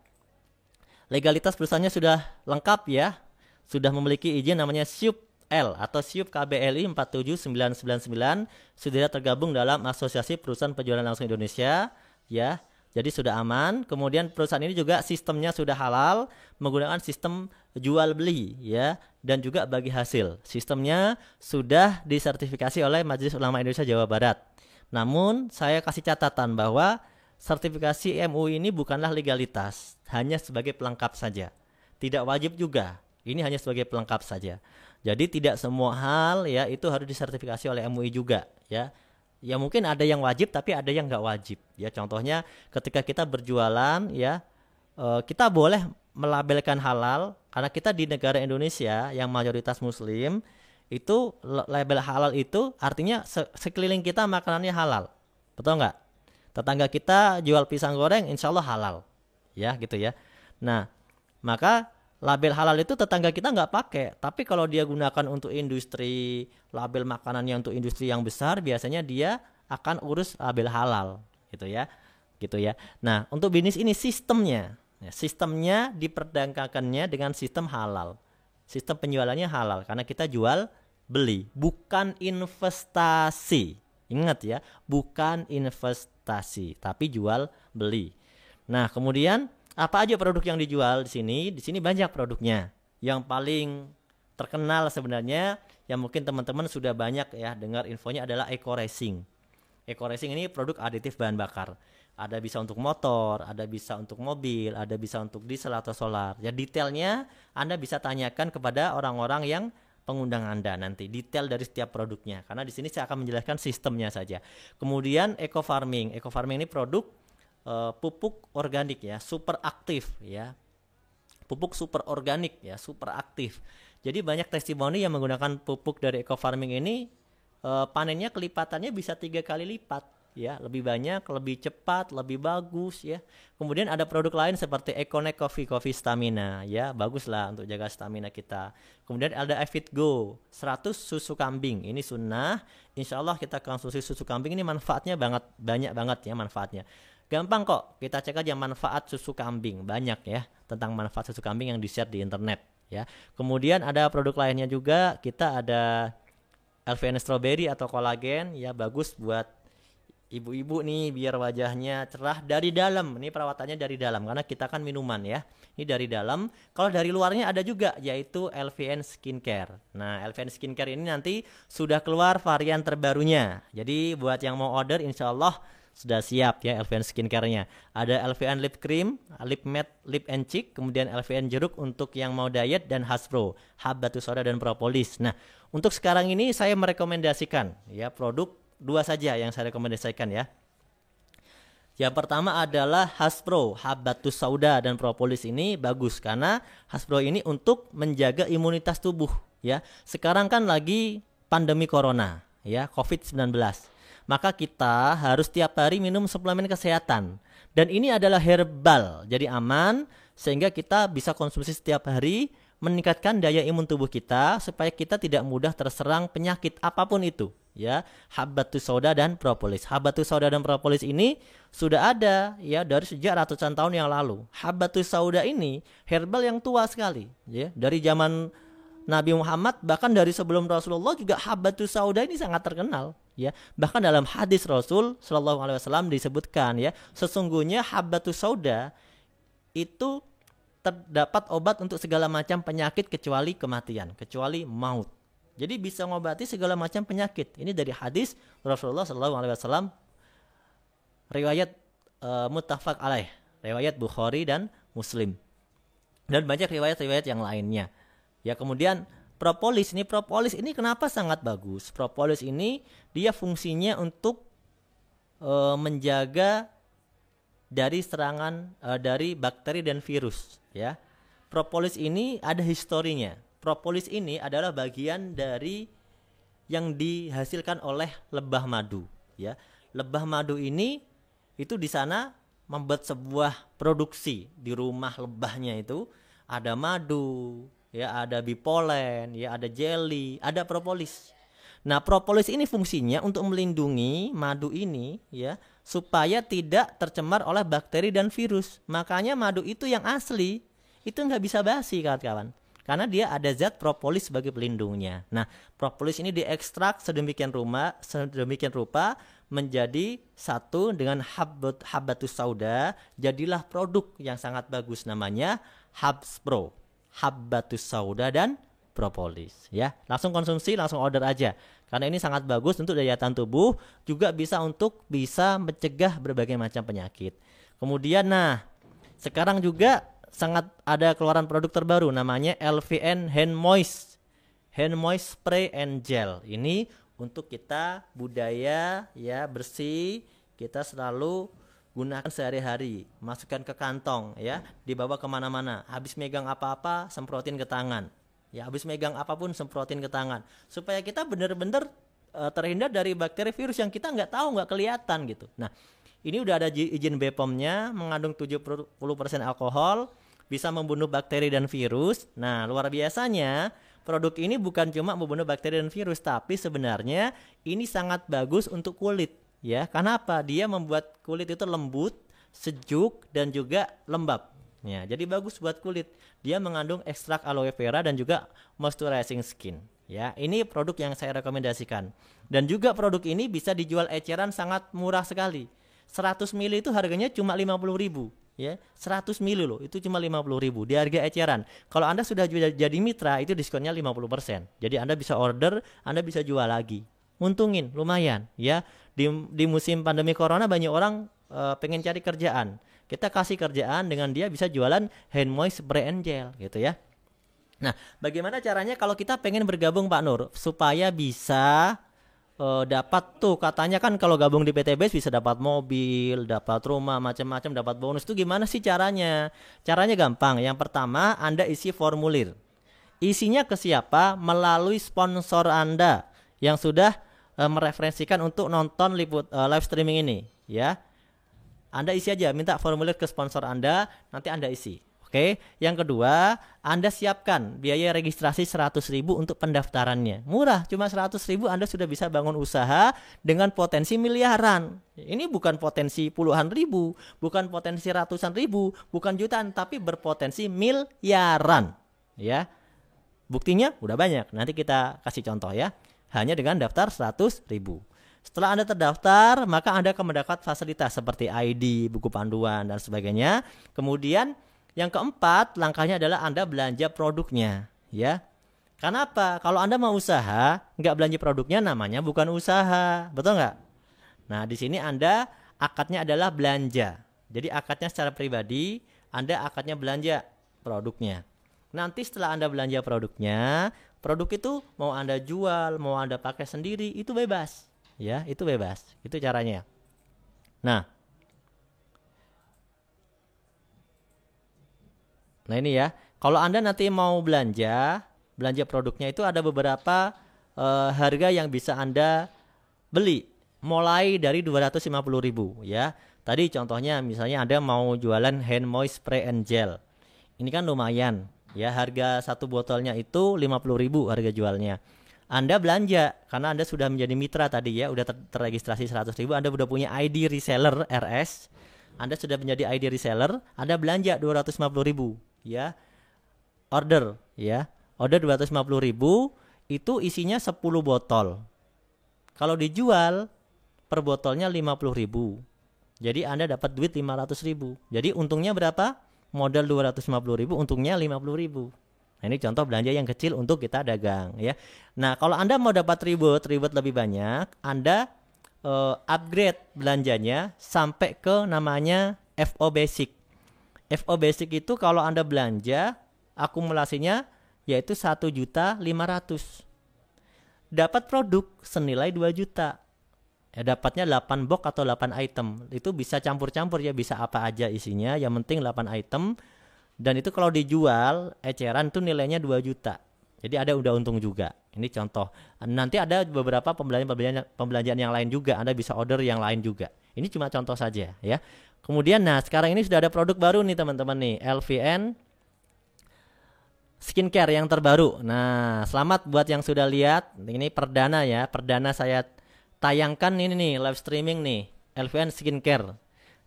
legalitas perusahaannya sudah lengkap ya. Sudah memiliki izin namanya SIUP L atau SIUP KBLI 47999, sudah tergabung dalam Asosiasi Perusahaan Penjualan Langsung Indonesia ya. Jadi sudah aman. Kemudian perusahaan ini juga sistemnya sudah halal, menggunakan sistem jual beli ya, dan juga bagi hasil. Sistemnya sudah disertifikasi oleh Majelis Ulama Indonesia Jawa Barat. Namun saya kasih catatan bahwa sertifikasi MUI ini bukanlah legalitas, hanya sebagai pelengkap saja. Tidak wajib juga. Ini hanya sebagai pelengkap saja. Jadi tidak semua hal ya itu harus disertifikasi oleh MUI juga ya. Ya mungkin ada yang wajib tapi ada yang nggak wajib ya. Contohnya ketika kita berjualan ya, kita boleh melabelkan halal karena kita di negara Indonesia yang mayoritas muslim. Itu label halal itu artinya sekeliling kita makanannya halal, betul nggak? Tetangga kita jual pisang goreng insya Allah halal ya gitu ya. Nah maka label halal itu tetangga kita nggak pakai, tapi kalau dia gunakan untuk industri, label makanannya untuk industri yang besar, biasanya dia akan urus label halal, gitu ya. Nah, untuk bisnis ini sistemnya diperdagangkannya dengan sistem halal, sistem penjualannya halal, karena kita jual beli, bukan investasi. Ingat ya, bukan investasi, tapi jual beli. Nah, kemudian apa aja produk yang dijual di sini? Di sini banyak produknya. Yang paling terkenal sebenarnya yang mungkin teman-teman sudah banyak ya dengar infonya adalah Eco Racing. Eco Racing ini produk aditif bahan bakar. Ada bisa untuk motor, ada bisa untuk mobil, ada bisa untuk diesel atau solar. Ya detailnya Anda bisa tanyakan kepada orang-orang yang pengundang Anda nanti, detail dari setiap produknya. Karena di sini saya akan menjelaskan sistemnya saja. Kemudian Eco Farming. Eco Farming ini produk pupuk organik ya, super aktif ya. Pupuk super organik ya, super aktif. Jadi banyak testimoni yang menggunakan pupuk dari Eco Farming ini panennya kelipatannya bisa 3 kali lipat ya, lebih banyak, lebih cepat, lebih bagus ya. Kemudian ada produk lain seperti Econeck Coffee Stamina ya, bagus lah untuk jaga stamina kita. Kemudian ada Evit Go 100 susu kambing, ini sunnah. Insya Allah kita konsumsi susu kambing ini manfaatnya banyak banget ya manfaatnya. Gampang kok, kita cek aja manfaat susu kambing, banyak ya tentang manfaat susu kambing yang di-share di internet ya. Kemudian ada produk lainnya juga, kita ada LVN Strawberry atau kolagen ya, bagus buat ibu-ibu nih biar wajahnya cerah dari dalam. Ini perawatannya dari dalam karena kita kan minuman ya. Ini dari dalam. Kalau dari luarnya ada juga yaitu LVN Skincare. Nah, LVN Skincare ini nanti sudah keluar varian terbarunya. Jadi buat yang mau order insya Allah sudah siap ya LVN Skincare-nya. Ada LVN Lip Cream, Lip Matte, Lip and Cheek, kemudian LVN Jeruk untuk yang mau diet, dan Hasbro, Habatus Sauda dan Propolis. Nah, untuk sekarang ini saya merekomendasikan ya produk 2 saja yang saya rekomendasikan ya. Yang pertama adalah Hasbro, Habatus Sauda dan Propolis. Ini bagus karena Hasbro ini untuk menjaga imunitas tubuh ya. Sekarang kan lagi pandemi corona ya, COVID-19. Maka kita harus tiap hari minum suplemen kesehatan. Dan ini adalah herbal, jadi aman sehingga kita bisa konsumsi setiap hari, meningkatkan daya imun tubuh kita supaya kita tidak mudah terserang penyakit apapun itu ya. Habatus Sauda dan Propolis. Habatus Sauda dan Propolis ini sudah ada ya dari sejak ratusan tahun yang lalu. Habatus Sauda ini herbal yang tua sekali ya, dari zaman Nabi Muhammad, bahkan dari sebelum Rasulullah juga Habatus Sauda ini sangat terkenal ya. Bahkan dalam hadis Rasul Shallallahu Alaihi Wasallam disebutkan ya, sesungguhnya Habatus Sauda itu terdapat obat untuk segala macam penyakit kecuali kematian, kecuali maut. Jadi bisa mengobati segala macam penyakit. Ini dari hadis Rasulullah Shallallahu Alaihi Wasallam, riwayat muttafaq alaih, riwayat Bukhari dan Muslim, dan banyak riwayat-riwayat yang lainnya. Ya, kemudian propolis ini kenapa sangat bagus? Propolis ini dia fungsinya untuk menjaga dari serangan dari bakteri dan virus ya. Propolis ini ada historinya. Propolis ini adalah bagian dari yang dihasilkan oleh lebah madu ya. Lebah madu ini itu di sana membuat sebuah produksi di rumah lebahnya, itu ada madu ya, ada bipolen ya, ada jelly, ada propolis. Nah, propolis ini fungsinya untuk melindungi madu ini ya, supaya tidak tercemar oleh bakteri dan virus. Makanya madu itu yang asli itu nggak bisa basi kawan-kawan, karena dia ada zat propolis sebagai pelindungnya. Nah, propolis ini diekstrak sedemikian rupa menjadi satu dengan Habatus Sauda, jadilah produk yang sangat bagus namanya Hasbro, Habatus Sauda dan Propolis ya. Langsung konsumsi, langsung order aja karena ini sangat bagus untuk daya tahan tubuh, juga bisa mencegah berbagai macam penyakit. Kemudian sekarang juga sangat ada keluaran produk terbaru namanya LVN Hand Moist Spray and Gel. Ini untuk kita budaya ya, bersih, kita selalu gunakan sehari-hari, masukkan ke kantong ya, dibawa kemana-mana. Habis megang apa-apa semprotin ke tangan ya, habis megang apapun semprotin ke tangan, supaya kita benar-benar terhindar dari bakteri virus yang kita nggak tahu, nggak kelihatan gitu. Nah, ini udah ada izin BPOM-nya, mengandung 70% alkohol, bisa membunuh bakteri dan virus. Nah, luar biasanya produk ini bukan cuma membunuh bakteri dan virus, tapi sebenarnya ini sangat bagus untuk kulit ya. Karena apa? Dia membuat kulit itu lembut, sejuk, dan juga lembab. Ya, jadi bagus buat kulit. Dia mengandung ekstrak aloe vera dan juga moisturizing skin. Ya, ini produk yang saya rekomendasikan. Dan juga produk ini bisa dijual eceran sangat murah sekali. 100 ml itu harganya cuma 50.000. ya 100 mili loh, itu cuma 50.000 di harga eceran. Kalau Anda sudah jadi mitra itu diskonnya 50%. Jadi Anda bisa order, Anda bisa jual lagi. Nguntungin lumayan ya. Di musim pandemi corona banyak orang pengen cari kerjaan. Kita kasih kerjaan dengan dia bisa jualan hand moist spray and gel gitu ya. Nah, bagaimana caranya kalau kita pengen bergabung Pak Nur supaya bisa dapat tuh katanya kan kalau gabung di PTBS bisa dapat mobil, dapat rumah, macam-macam, dapat bonus tuh gimana sih caranya? Caranya gampang. Yang pertama, Anda isi formulir. Isinya ke siapa? Melalui sponsor Anda yang sudah mereferensikan untuk nonton live streaming ini, ya. Anda isi aja, minta formulir ke sponsor Anda, nanti Anda isi. Oke, yang kedua, Anda siapkan biaya registrasi 100.000 untuk pendaftarannya. Murah, cuma 100.000 Anda sudah bisa bangun usaha dengan potensi miliaran. Ini bukan potensi puluhan ribu, bukan potensi ratusan ribu, bukan jutaan, tapi berpotensi miliaran. Ya, buktinya udah banyak. Nanti kita kasih contoh ya. Hanya dengan daftar 100.000. Setelah Anda terdaftar, maka Anda akan mendapat fasilitas seperti ID, buku panduan, dan sebagainya. Kemudian yang keempat, langkahnya adalah Anda belanja produknya, ya. Kenapa? Kalau Anda mau usaha, nggak belanja produknya namanya bukan usaha, betul nggak? Nah, di sini Anda akadnya adalah belanja. Jadi akadnya secara pribadi, Anda akadnya belanja produknya. Nanti setelah Anda belanja produknya, produk itu mau Anda jual, mau Anda pakai sendiri, itu bebas, ya, itu bebas. Itu caranya. Nah ini ya, kalau Anda nanti mau belanja produknya itu ada beberapa harga yang bisa Anda beli. Mulai dari 250.000 ya. Tadi contohnya misalnya Anda mau jualan hand moist spray and gel. Ini kan lumayan ya, harga satu botolnya itu 50.000 harga jualnya. Anda belanja karena Anda sudah menjadi mitra tadi ya, udah terregistrasi 100.000, Anda sudah punya ID reseller RS. Anda sudah menjadi ID reseller, Anda belanja 250.000 ya. Order ya. Order 250.000 itu isinya 10 botol. Kalau dijual per botolnya 50.000. Jadi Anda dapat duit 500.000. Jadi untungnya berapa? Modal 250.000, untungnya 50.000. Nah, ini contoh belanja yang kecil untuk kita dagang ya. Nah, kalau Anda mau dapat reward lebih banyak, Anda upgrade belanjanya sampai ke namanya FO Basic. FO Basic itu kalau Anda belanja akumulasinya yaitu 1.500.000. Dapat produk senilai 2 juta. Ya, dapatnya 8 box atau 8 item. Itu bisa campur-campur ya, bisa apa aja isinya, yang penting 8 item. Dan itu kalau dijual eceran itu nilainya 2 juta. Jadi ada udah untung juga. Ini contoh. Nanti ada beberapa pembelanjaan yang lain juga. Anda bisa order yang lain juga. Ini cuma contoh saja ya. Kemudian nah sekarang ini sudah ada produk baru nih teman-teman nih. LVN Skincare yang terbaru. Nah, selamat buat yang sudah lihat. Ini perdana ya. Perdana saya tayangkan ini nih live streaming nih. LVN Skincare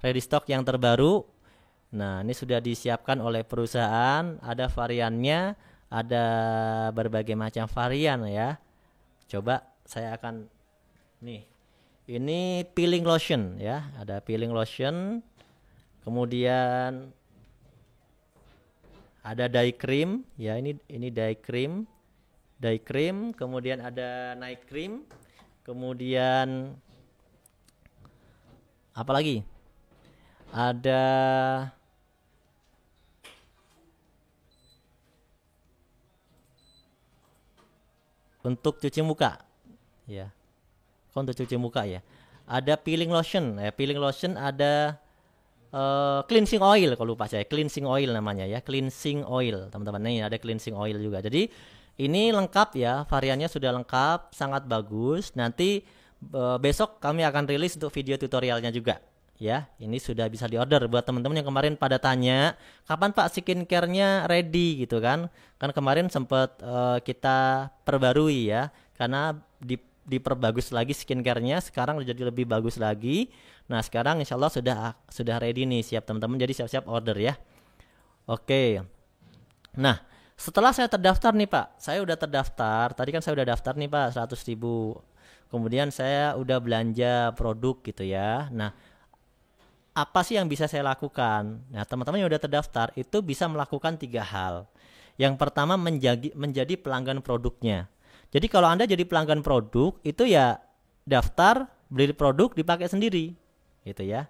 ready stock yang terbaru. Nah, ini sudah disiapkan oleh perusahaan. Ada variannya. Ada berbagai macam varian ya. Coba saya akan nih. Ini peeling lotion ya. Ada peeling lotion. Kemudian ada dye cream ya, ini dye cream. Dye cream, kemudian ada night cream. Kemudian apa lagi? Ada untuk cuci muka ya. Untuk cuci muka ya. Ada peeling lotion ya, peeling lotion ada cleansing oil, kalau lupa saya, cleansing oil namanya ya, cleansing oil teman-teman. Nih ada cleansing oil juga. Jadi ini lengkap ya, variannya sudah lengkap, sangat bagus. Nanti besok kami akan rilis untuk video tutorialnya juga ya. Ini sudah bisa diorder buat teman-teman yang kemarin pada tanya kapan Pak skincare-nya ready gitu kan. Kan kemarin sempat kita perbarui ya, karena diperbagus lagi skincare-nya, sekarang jadi lebih bagus lagi. Nah sekarang insya Allah sudah ready nih, siap teman-teman, jadi siap-siap order ya. Oke. Nah setelah saya terdaftar nih Pak, saya udah terdaftar, tadi kan saya udah daftar nih Pak 100.000. Kemudian saya udah belanja produk gitu ya. Nah apa sih yang bisa saya lakukan? Nah, teman-teman yang udah terdaftar itu bisa melakukan 3 hal. Yang pertama menjadi pelanggan produknya. Jadi kalau Anda jadi pelanggan produk itu ya daftar, beli produk, dipakai sendiri, gitu ya.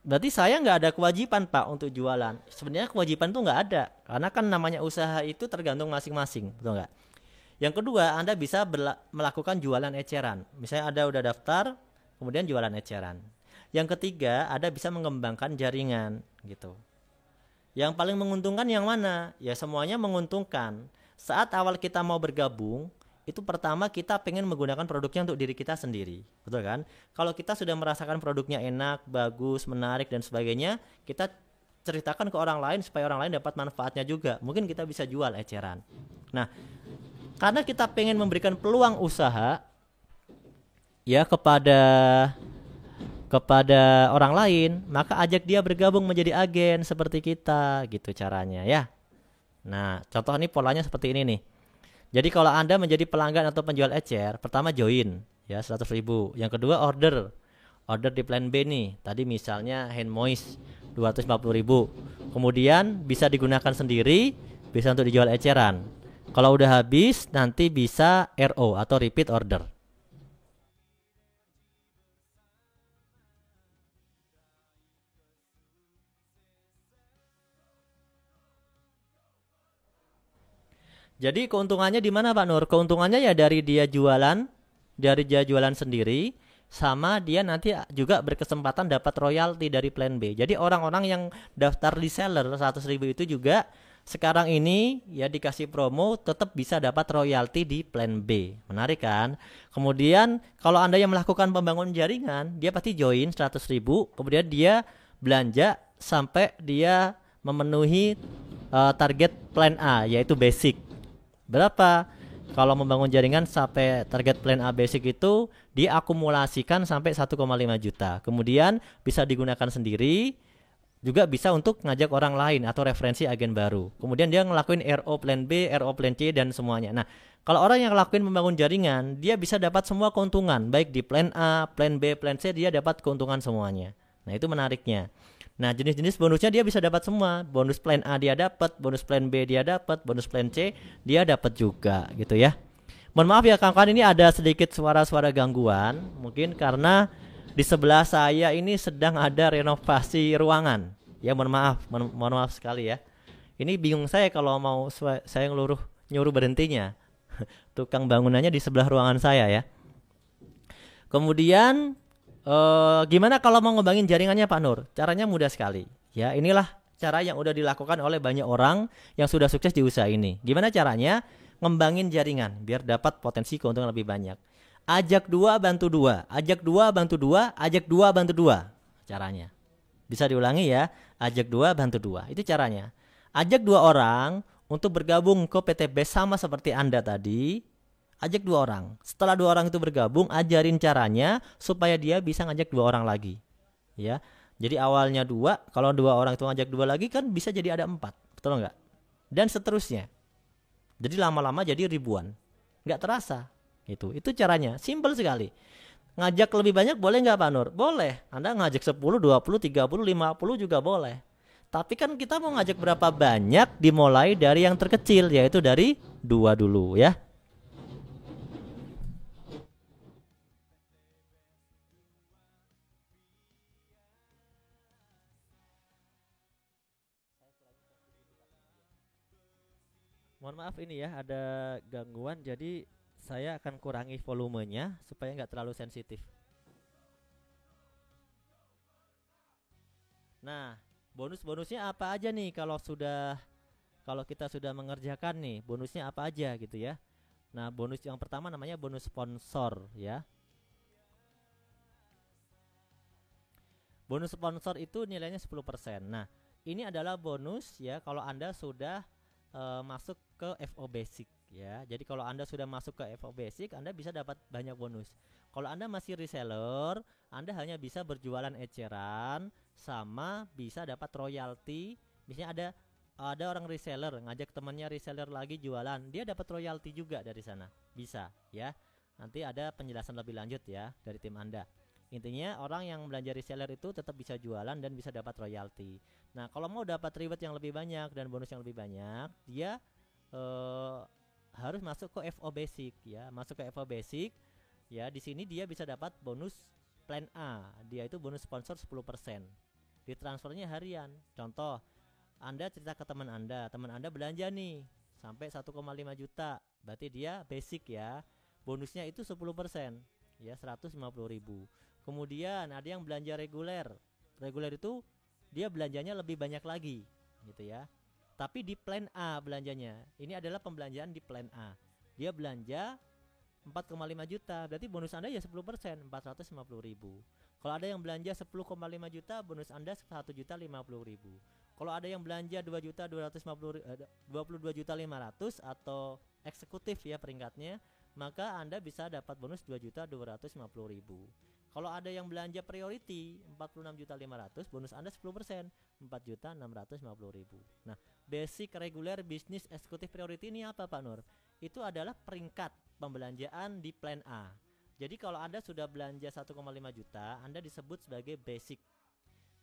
Berarti saya nggak ada kewajiban Pak untuk jualan. Sebenarnya kewajiban tuh nggak ada, karena kan namanya usaha itu tergantung masing-masing, betul nggak? Yang kedua, Anda bisa melakukan jualan eceran. Misalnya Anda udah daftar, kemudian jualan eceran. Yang ketiga, Anda bisa mengembangkan jaringan, gitu. Yang paling menguntungkan yang mana? Ya semuanya menguntungkan. Saat awal kita mau bergabung, itu pertama kita pengen menggunakan produknya untuk diri kita sendiri, betul kan? Kalau kita sudah merasakan produknya enak, bagus, menarik dan sebagainya, kita ceritakan ke orang lain supaya orang lain dapat manfaatnya juga. Mungkin kita bisa jual eceran. Nah, karena kita pengen memberikan peluang usaha ya kepada orang lain, maka ajak dia bergabung menjadi agen seperti kita, gitu caranya ya. Nah, contoh nih polanya seperti ini nih. Jadi kalau Anda menjadi pelanggan atau penjual ecer, pertama join ya 100.000. Yang kedua order. Order di plan B nih. Tadi misalnya hand moist 250.000. Kemudian bisa digunakan sendiri, bisa untuk dijual eceran. Kalau udah habis nanti bisa RO atau repeat order. Jadi keuntungannya di mana Pak Nur? Keuntungannya ya dari dia jualan sendiri, sama dia nanti juga berkesempatan dapat royalti dari plan B. Jadi orang-orang yang daftar reseller 100.000 itu juga sekarang ini ya dikasih promo tetap bisa dapat royalti di plan B. Menarik kan? Kemudian kalau Anda yang melakukan pembangunan jaringan, dia pasti join 100.000, kemudian dia belanja sampai dia memenuhi target plan A yaitu basic. Berapa? Kalau membangun jaringan sampai target plan A basic itu diakumulasikan sampai 1,5 juta. Kemudian bisa digunakan sendiri, juga bisa untuk ngajak orang lain atau referensi agen baru. Kemudian dia ngelakuin RO plan B, RO plan C dan semuanya. Nah, kalau orang yang ngelakuin membangun jaringan, dia bisa dapat semua keuntungan, baik di plan A, plan B, plan C, dia dapat keuntungan semuanya. Nah, itu menariknya. Nah, jenis-jenis bonusnya dia bisa dapat semua. Bonus plan A dia dapat, bonus plan B dia dapat, bonus plan C dia dapat juga gitu ya. Mohon maaf ya kawan-kawan, ini ada sedikit suara-suara gangguan, mungkin karena di sebelah saya ini sedang ada renovasi ruangan. Ya mohon maaf sekali ya. Ini bingung saya kalau mau saya nyuruh berhentinya. Tukang bangunannya di sebelah ruangan saya ya. Kemudian gimana kalau mau ngembangin jaringannya Pak Nur? Caranya mudah sekali. Ya, inilah cara yang udah dilakukan oleh banyak orang yang sudah sukses di usaha ini. Gimana caranya? Ngembangin jaringan biar dapat potensi keuntungan lebih banyak. Ajak dua bantu dua, ajak dua bantu dua, ajak dua bantu dua. Caranya. Bisa diulangi ya. Ajak dua bantu dua. Itu caranya. Ajak 2 orang untuk bergabung ke PTB sama seperti Anda tadi. Ajak 2 orang. Setelah 2 orang itu bergabung, ajarin caranya supaya dia bisa ngajak 2 orang lagi. Ya, jadi awalnya 2, kalau 2 orang itu ngajak 2 lagi kan bisa jadi ada 4, betul nggak? Dan seterusnya. Jadi lama-lama jadi ribuan, nggak terasa. Itu caranya, simple sekali. Ngajak lebih banyak boleh nggak Pak Nur? Boleh. Anda ngajak 10, 20, 30, 50 juga boleh. Tapi kan kita mau ngajak berapa banyak dimulai dari yang terkecil, yaitu dari 2 dulu ya. Mohon maaf ini ya ada gangguan, jadi saya akan kurangi volumenya supaya nggak terlalu sensitif. Nah, bonus-bonusnya apa aja nih kalau kita sudah mengerjakan nih, bonusnya apa aja gitu ya. Nah, bonus yang pertama namanya bonus sponsor ya. Bonus sponsor itu nilainya 10%. Nah, ini adalah bonus ya kalau Anda sudah masuk ke FO Basic ya. Jadi kalau Anda sudah masuk ke FO Basic, Anda bisa dapat banyak bonus. Kalau Anda masih reseller, Anda hanya bisa berjualan eceran sama bisa dapat royalti. Misalnya ada orang reseller ngajak temannya reseller lagi jualan, dia dapat royalti juga dari sana. Bisa ya. Nanti ada penjelasan lebih lanjut ya dari tim Anda. Intinya orang yang belanja reseller itu tetap bisa jualan dan bisa dapat royalti. Nah, kalau mau dapat reward yang lebih banyak dan bonus yang lebih banyak, dia harus masuk ke FO Basic ya. Masuk ke FO Basic ya, di sini dia bisa dapat bonus plan A. Dia itu bonus sponsor 10%. Ditransfernya harian. Contoh, Anda cerita ke teman Anda belanja nih sampai 1,5 juta. Berarti dia basic ya. Bonusnya itu 10%. Ya, 150.000. Kemudian ada yang belanja reguler. Reguler itu dia belanjanya lebih banyak lagi, gitu ya. Tapi di plan A belanjanya. Ini adalah pembelanjaan di plan A. Dia belanja 4,5 juta, berarti bonus Anda ya 10%, 450.000. Kalau ada yang belanja 10,5 juta, bonus Anda 1.050.000. Kalau ada yang belanja 22.500 atau eksekutif ya peringkatnya, maka Anda bisa dapat bonus 2.250.000. Kalau ada yang belanja priority 46.500, bonus Anda 10%, 4.650.000. Nah, basic regular business eksekutif priority ini apa Pak Nur? Itu adalah peringkat pembelanjaan di plan A. Jadi kalau Anda sudah belanja 1,5 juta, Anda disebut sebagai basic.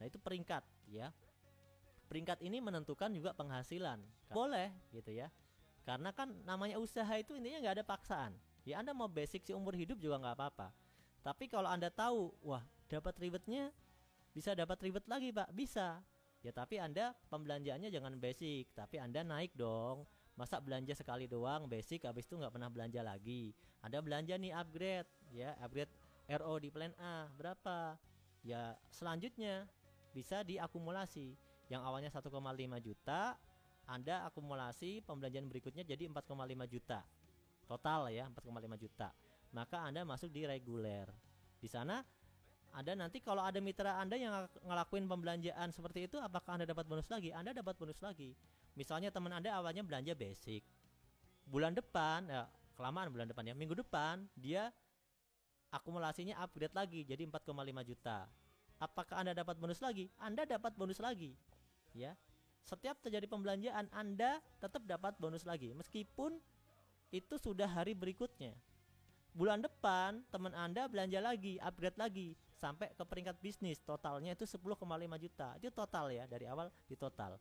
Nah, itu peringkat ya. Peringkat ini menentukan juga penghasilan. Boleh gitu ya. Karena kan namanya usaha itu intinya nggak ada paksaan. Ya Anda mau basic seumur hidup juga nggak apa-apa. Tapi kalau Anda tahu, wah dapat rewardnya, bisa dapat reward lagi Pak, bisa. Ya tapi Anda pembelanjaannya jangan basic, tapi Anda naik dong. Masa belanja sekali doang basic, habis itu nggak pernah belanja lagi. Anda belanja nih upgrade, ya upgrade RO di plan A berapa? Ya selanjutnya bisa diakumulasi. Yang awalnya 1,5 juta, Anda akumulasi pembelanjaan berikutnya jadi 4,5 juta. Total ya 4,5 juta. Maka Anda masuk di reguler. Di sana Anda nanti kalau ada mitra Anda yang ngelakuin pembelanjaan seperti itu, apakah Anda dapat bonus lagi? Anda dapat bonus lagi. Misalnya teman Anda awalnya belanja basic. Bulan depan, ya kelamaan bulan depan ya, minggu depan dia akumulasinya upgrade lagi jadi 4,5 juta. Apakah Anda dapat bonus lagi? Anda dapat bonus lagi. Ya. Setiap terjadi pembelanjaan Anda tetap dapat bonus lagi meskipun itu sudah hari berikutnya. Bulan depan teman Anda belanja lagi, upgrade lagi sampai ke peringkat bisnis, totalnya itu 10,5 juta. Itu total ya, dari awal di total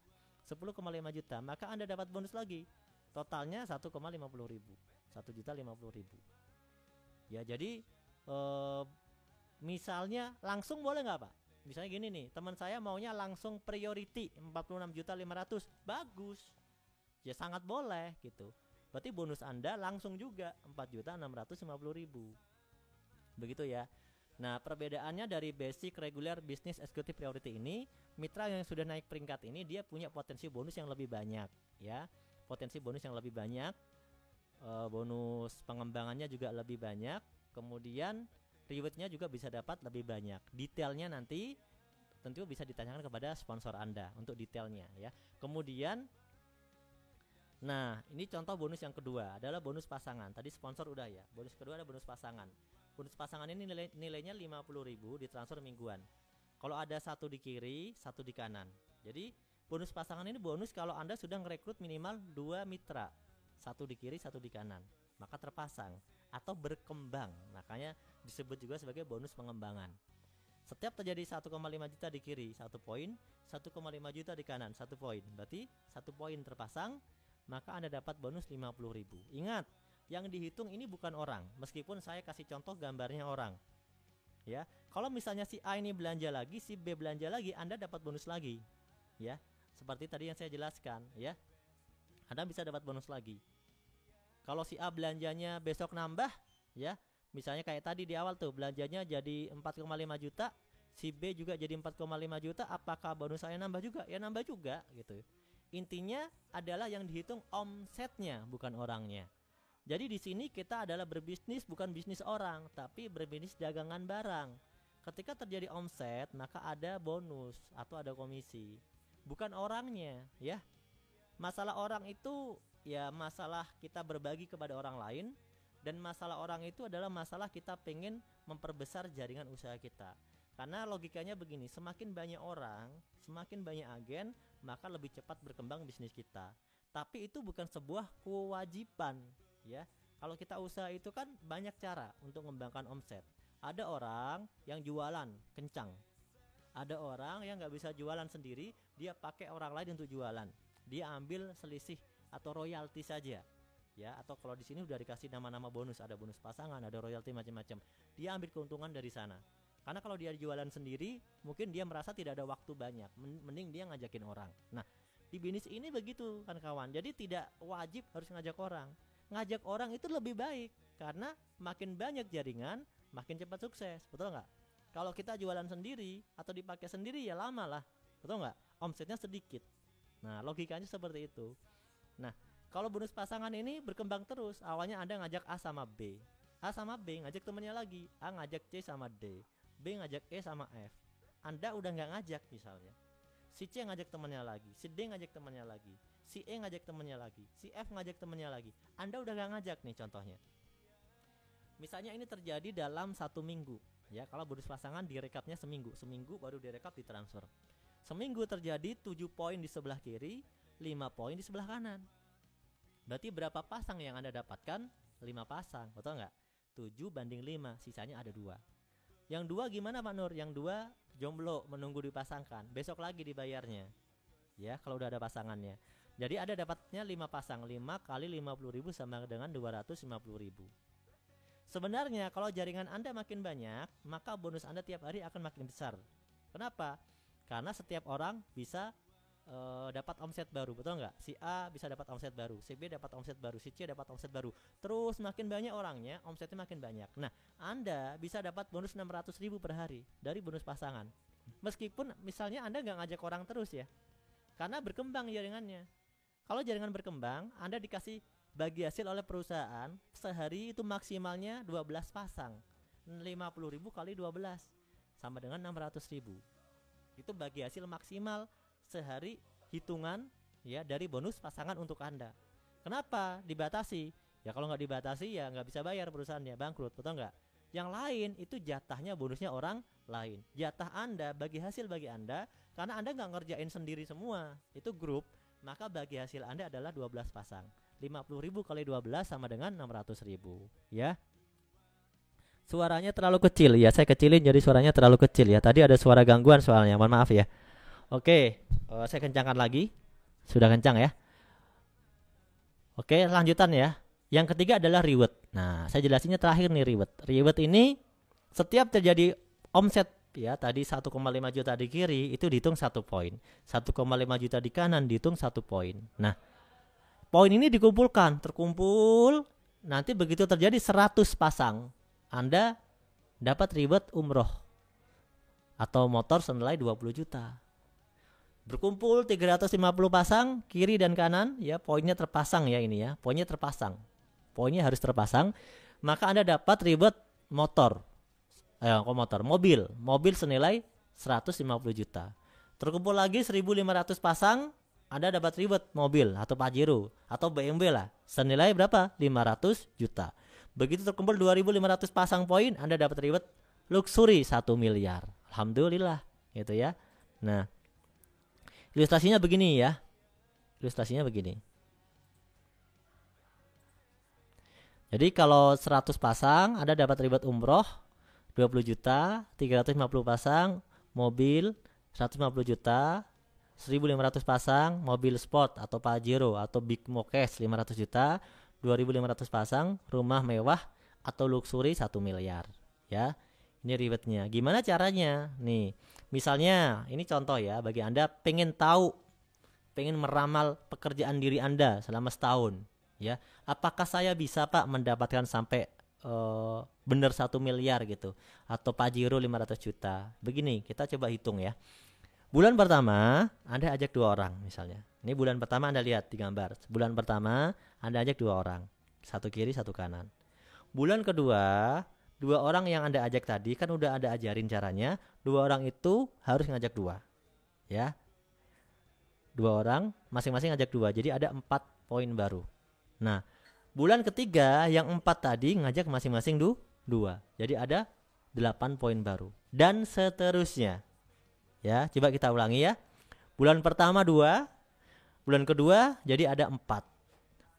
10,5 juta, maka Anda dapat bonus lagi. Totalnya 1,50.000. 1.050.000. Ya, jadi misalnya langsung boleh nggak Pak? Misalnya gini nih, teman saya maunya langsung priority 46.500.000. Bagus. Ya sangat boleh gitu. Berarti bonus Anda langsung juga 4.650.000. Begitu ya. Nah, perbedaannya dari basic, regular, business, executive priority ini, mitra yang sudah naik peringkat ini dia punya potensi bonus yang lebih banyak ya. Potensi bonus yang lebih banyak. Bonus pengembangannya juga lebih banyak. Kemudian rewardnya juga bisa dapat lebih banyak. Detailnya nanti tentu bisa ditanyakan kepada sponsor Anda untuk detailnya ya. Kemudian, nah ini contoh bonus yang kedua adalah bonus pasangan. Tadi sponsor udah ya. Bonus kedua ada bonus pasangan. Bonus pasangan ini nilainya 50.000 ditransfer mingguan. Kalau ada satu di kiri, satu di kanan. Jadi bonus pasangan ini bonus kalau Anda sudah merekrut minimal 2 mitra. Satu di kiri, satu di kanan. Maka terpasang atau berkembang. Makanya disebut juga sebagai bonus pengembangan. Setiap terjadi 1,5 juta di kiri 1 poin, 1,5 juta di kanan 1 poin. Berarti 1 poin terpasang, maka Anda dapat bonus 50.000. Ingat, yang dihitung ini bukan orang, meskipun saya kasih contoh gambarnya orang. Ya, kalau misalnya si A ini belanja lagi, si B belanja lagi, Anda dapat bonus lagi. Ya, seperti tadi yang saya jelaskan, ya. Anda bisa dapat bonus lagi. Kalau si A belanjanya besok nambah, ya, misalnya kayak tadi di awal tuh belanjanya jadi 4,5 juta, si B juga jadi 4,5 juta, apakah bonus saya nambah juga? Ya nambah juga gitu. Intinya adalah yang dihitung omsetnya bukan orangnya. Jadi di sini kita adalah berbisnis bukan bisnis orang, tapi berbisnis dagangan barang. Ketika terjadi omset, maka ada bonus atau ada komisi, bukan orangnya, ya. Masalah orang itu ya masalah kita berbagi kepada orang lain, dan masalah orang itu adalah masalah kita pengen memperbesar jaringan usaha kita. Karena logikanya begini, semakin banyak orang, semakin banyak agen, maka lebih cepat berkembang bisnis kita. Tapi itu bukan sebuah kewajiban, ya. Kalau kita usaha itu kan banyak cara untuk mengembangkan omset. Ada orang yang jualan kencang, ada orang yang nggak bisa jualan sendiri, dia pakai orang lain untuk jualan, dia ambil selisih atau royalti saja, ya. Atau kalau di sini udah dikasih nama-nama bonus, ada bonus pasangan, ada royalti macam-macam, dia ambil keuntungan dari sana. Karena kalau dia jualan sendiri, mungkin dia merasa tidak ada waktu banyak, mending dia ngajakin orang. Nah, di bisnis ini begitu kan kawan. Jadi tidak wajib harus ngajak orang. Ngajak orang itu lebih baik, karena makin banyak jaringan, makin cepat sukses, betul nggak? Kalau kita jualan sendiri atau dipakai sendiri ya lama lah, betul nggak? Omsetnya sedikit. Nah, logikanya seperti itu. Nah, kalau bonus pasangan ini berkembang terus. Awalnya Anda ngajak A sama B, A sama B ngajak temennya lagi, A ngajak C sama D, B ngajak E sama F. Anda udah nggak ngajak misalnya, si C ngajak temennya lagi, si D ngajak temennya lagi, si E ngajak temennya lagi, si F ngajak temennya lagi. Anda udah gak ngajak nih contohnya. Misalnya ini terjadi dalam 1 minggu, ya. Kalau bonus pasangan direkapnya seminggu baru direkap ditransfer. Seminggu terjadi 7 poin di sebelah kiri, 5 poin di sebelah kanan. Berarti berapa pasang yang Anda dapatkan? 5 pasang, betul nggak? 7 banding 5, sisanya ada 2. Yang 2 gimana Pak Nur? Yang 2 jomblo, menunggu dipasangkan, besok lagi dibayarnya, ya, kalau udah ada pasangannya. Jadi ada dapatnya 5 pasang, 5 kali 50.000 sama dengan 250.000. Sebenarnya kalau jaringan Anda makin banyak, maka bonus Anda tiap hari akan makin besar. Kenapa? Karena setiap orang bisa dapat omset baru, betul nggak? Si A bisa dapat omset baru, si B dapat omset baru, si C dapat omset baru. Terus makin banyak orangnya, omsetnya makin banyak. Nah, Anda bisa dapat bonus 600.000 per hari dari bonus pasangan. Meskipun misalnya Anda nggak ngajak orang terus ya, karena berkembang jaringannya. Kalau jaringan berkembang, Anda dikasih bagi hasil oleh perusahaan, sehari itu maksimalnya 12 pasang. 50.000 kali 12 sama dengan 600.000. Itu bagi hasil maksimal sehari, hitungan ya dari bonus pasangan untuk Anda. Kenapa dibatasi? Ya kalau nggak dibatasi ya nggak bisa bayar perusahaannya, bangkrut, betul nggak? Yang lain itu jatahnya bonusnya orang lain. Jatah Anda bagi hasil bagi Anda, karena Anda nggak ngerjain sendiri semua, itu grup, maka bagi hasil Anda adalah 12 pasang. 50.000 kali 12 sama dengan 600.000, ya. Suaranya terlalu kecil ya, saya kecilin jadi suaranya terlalu kecil ya. Tadi ada suara gangguan soalnya, mohon maaf ya. Oke, saya kencangkan lagi. Sudah kencang ya. Oke, lanjutan ya. Yang ketiga adalah reward. Nah, saya jelasinnya terakhir nih reward. Reward ini setiap terjadi omset ya, tadi 1,5 juta di kiri itu dihitung 1 poin. 1,5 juta di kanan dihitung 1 poin. Nah, poin ini dikumpulkan, terkumpul. Nanti begitu terjadi 100 pasang, Anda dapat reward umroh atau motor senilai 20 juta. Berkumpul 350 pasang kiri dan kanan ya, poinnya terpasang ya ini ya, poinnya terpasang. Poinnya harus terpasang, maka Anda dapat reward motor. Mobil senilai 150 juta. Terkumpul lagi 1.500 pasang, Anda dapat reward mobil atau Pajero atau BMW lah, senilai berapa? 500 juta. Begitu terkumpul 2.500 pasang poin, Anda dapat reward luxury 1 miliar. Alhamdulillah, gitu ya. Nah, ilustrasinya begini ya. Ilustrasinya begini. Jadi kalau 100 pasang Anda dapat reward umroh 20 juta, 350 pasang mobil 150 juta, 1.500 pasang mobil sport atau Pajero atau Big Mokes 500 juta, 2.500 pasang rumah mewah atau luxury 1 miliar ya. Ini rewardnya. Gimana caranya? Nih, misalnya ini contoh ya, bagi Anda pengen tahu, pengen meramal pekerjaan diri Anda selama setahun ya. Apakah saya bisa Pak mendapatkan sampai bener 1 miliar gitu, atau Pajero 500 juta. Begini, kita coba hitung ya. Bulan pertama Anda ajak 2 orang misalnya. Ini bulan pertama Anda lihat di gambar. Bulan pertama Anda ajak 2 orang, satu kiri satu kanan. Bulan kedua 2 orang yang Anda ajak tadi kan udah Anda ajarin caranya. 2 orang itu harus ngajak 2 ya. 2 orang masing-masing ngajak 2, jadi ada 4 poin baru. Nah, bulan ketiga yang 4 tadi ngajak masing-masing 2, jadi ada 8 poin baru. Dan seterusnya ya, coba kita ulangi ya. Bulan pertama 2, bulan kedua jadi ada 4,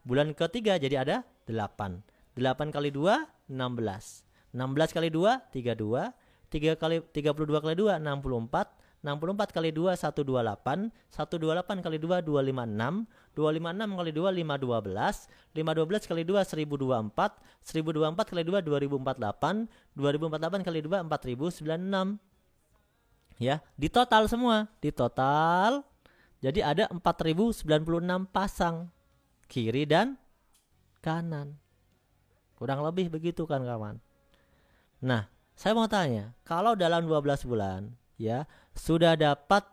bulan ketiga jadi ada 8. 8 kali 2, 16. 16 kali 2, 32. 32 kali 2, 64. 64 kali 2, 128. 128 kali 2, 256. 256 kali 2, 512. 512 kali 2, 1024. 1024 kali 2, 2048. 2048 kali 2, 4096. Ya, di total semua. Di total jadi ada 4096 pasang kiri dan kanan. Kurang lebih begitu kan kawan. Nah, saya mau tanya, kalau dalam 12 bulan ya sudah dapat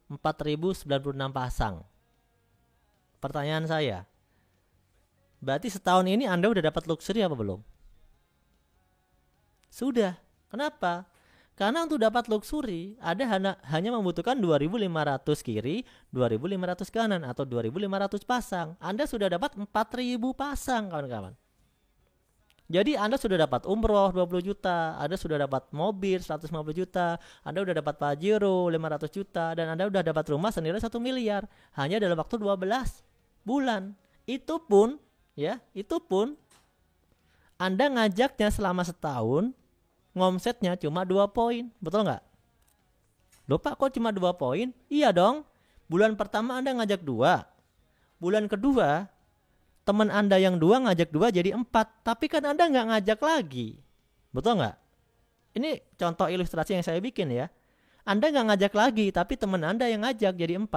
4096 pasang. Pertanyaan saya, berarti setahun ini Anda udah dapat luxury apa belum? Sudah. Kenapa? Karena untuk dapat luxury hanya membutuhkan 2500 kiri, 2500 kanan atau 2500 pasang. Anda sudah dapat 4000 pasang kawan-kawan. Jadi Anda sudah dapat umroh 20 juta, Anda sudah dapat mobil 150 juta, Anda sudah dapat Pajero 500 juta, dan Anda sudah dapat rumah senilai 1 miliar hanya dalam waktu 12 bulan. Itu pun Anda ngajaknya selama setahun, ngomsetnya cuma 2 poin, betul nggak? Loh Pak, kok cuma 2 poin? Iya dong, bulan pertama Anda ngajak 2, bulan kedua teman Anda yang 2 ngajak 2 jadi 4, tapi kan Anda nggak ngajak lagi, betul nggak? Ini contoh ilustrasi yang saya bikin ya. Anda nggak ngajak lagi, tapi teman Anda yang ngajak jadi 4.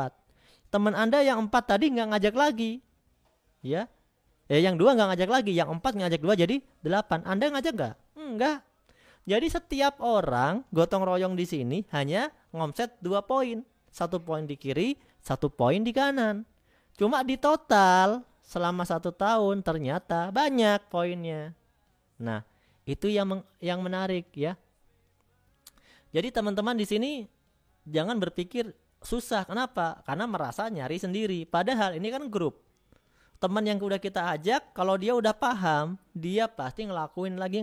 Teman Anda yang 4 tadi nggak ngajak lagi, ya. Yang 2 nggak ngajak lagi, yang 4 ngajak 2 jadi 8. Anda ngajak nggak? Enggak. Jadi setiap orang gotong royong di sini hanya ngomset 2 poin, 1 poin di kiri, 1 poin di kanan. Cuma di total selama 1 tahun ternyata banyak poinnya. Nah, itu yang menarik ya. Jadi teman-teman di sini jangan berpikir susah. Kenapa? Karena merasa nyari sendiri. Padahal ini kan grup. Teman yang udah kita ajak, kalau dia udah paham, dia pasti ngelakuin lagi.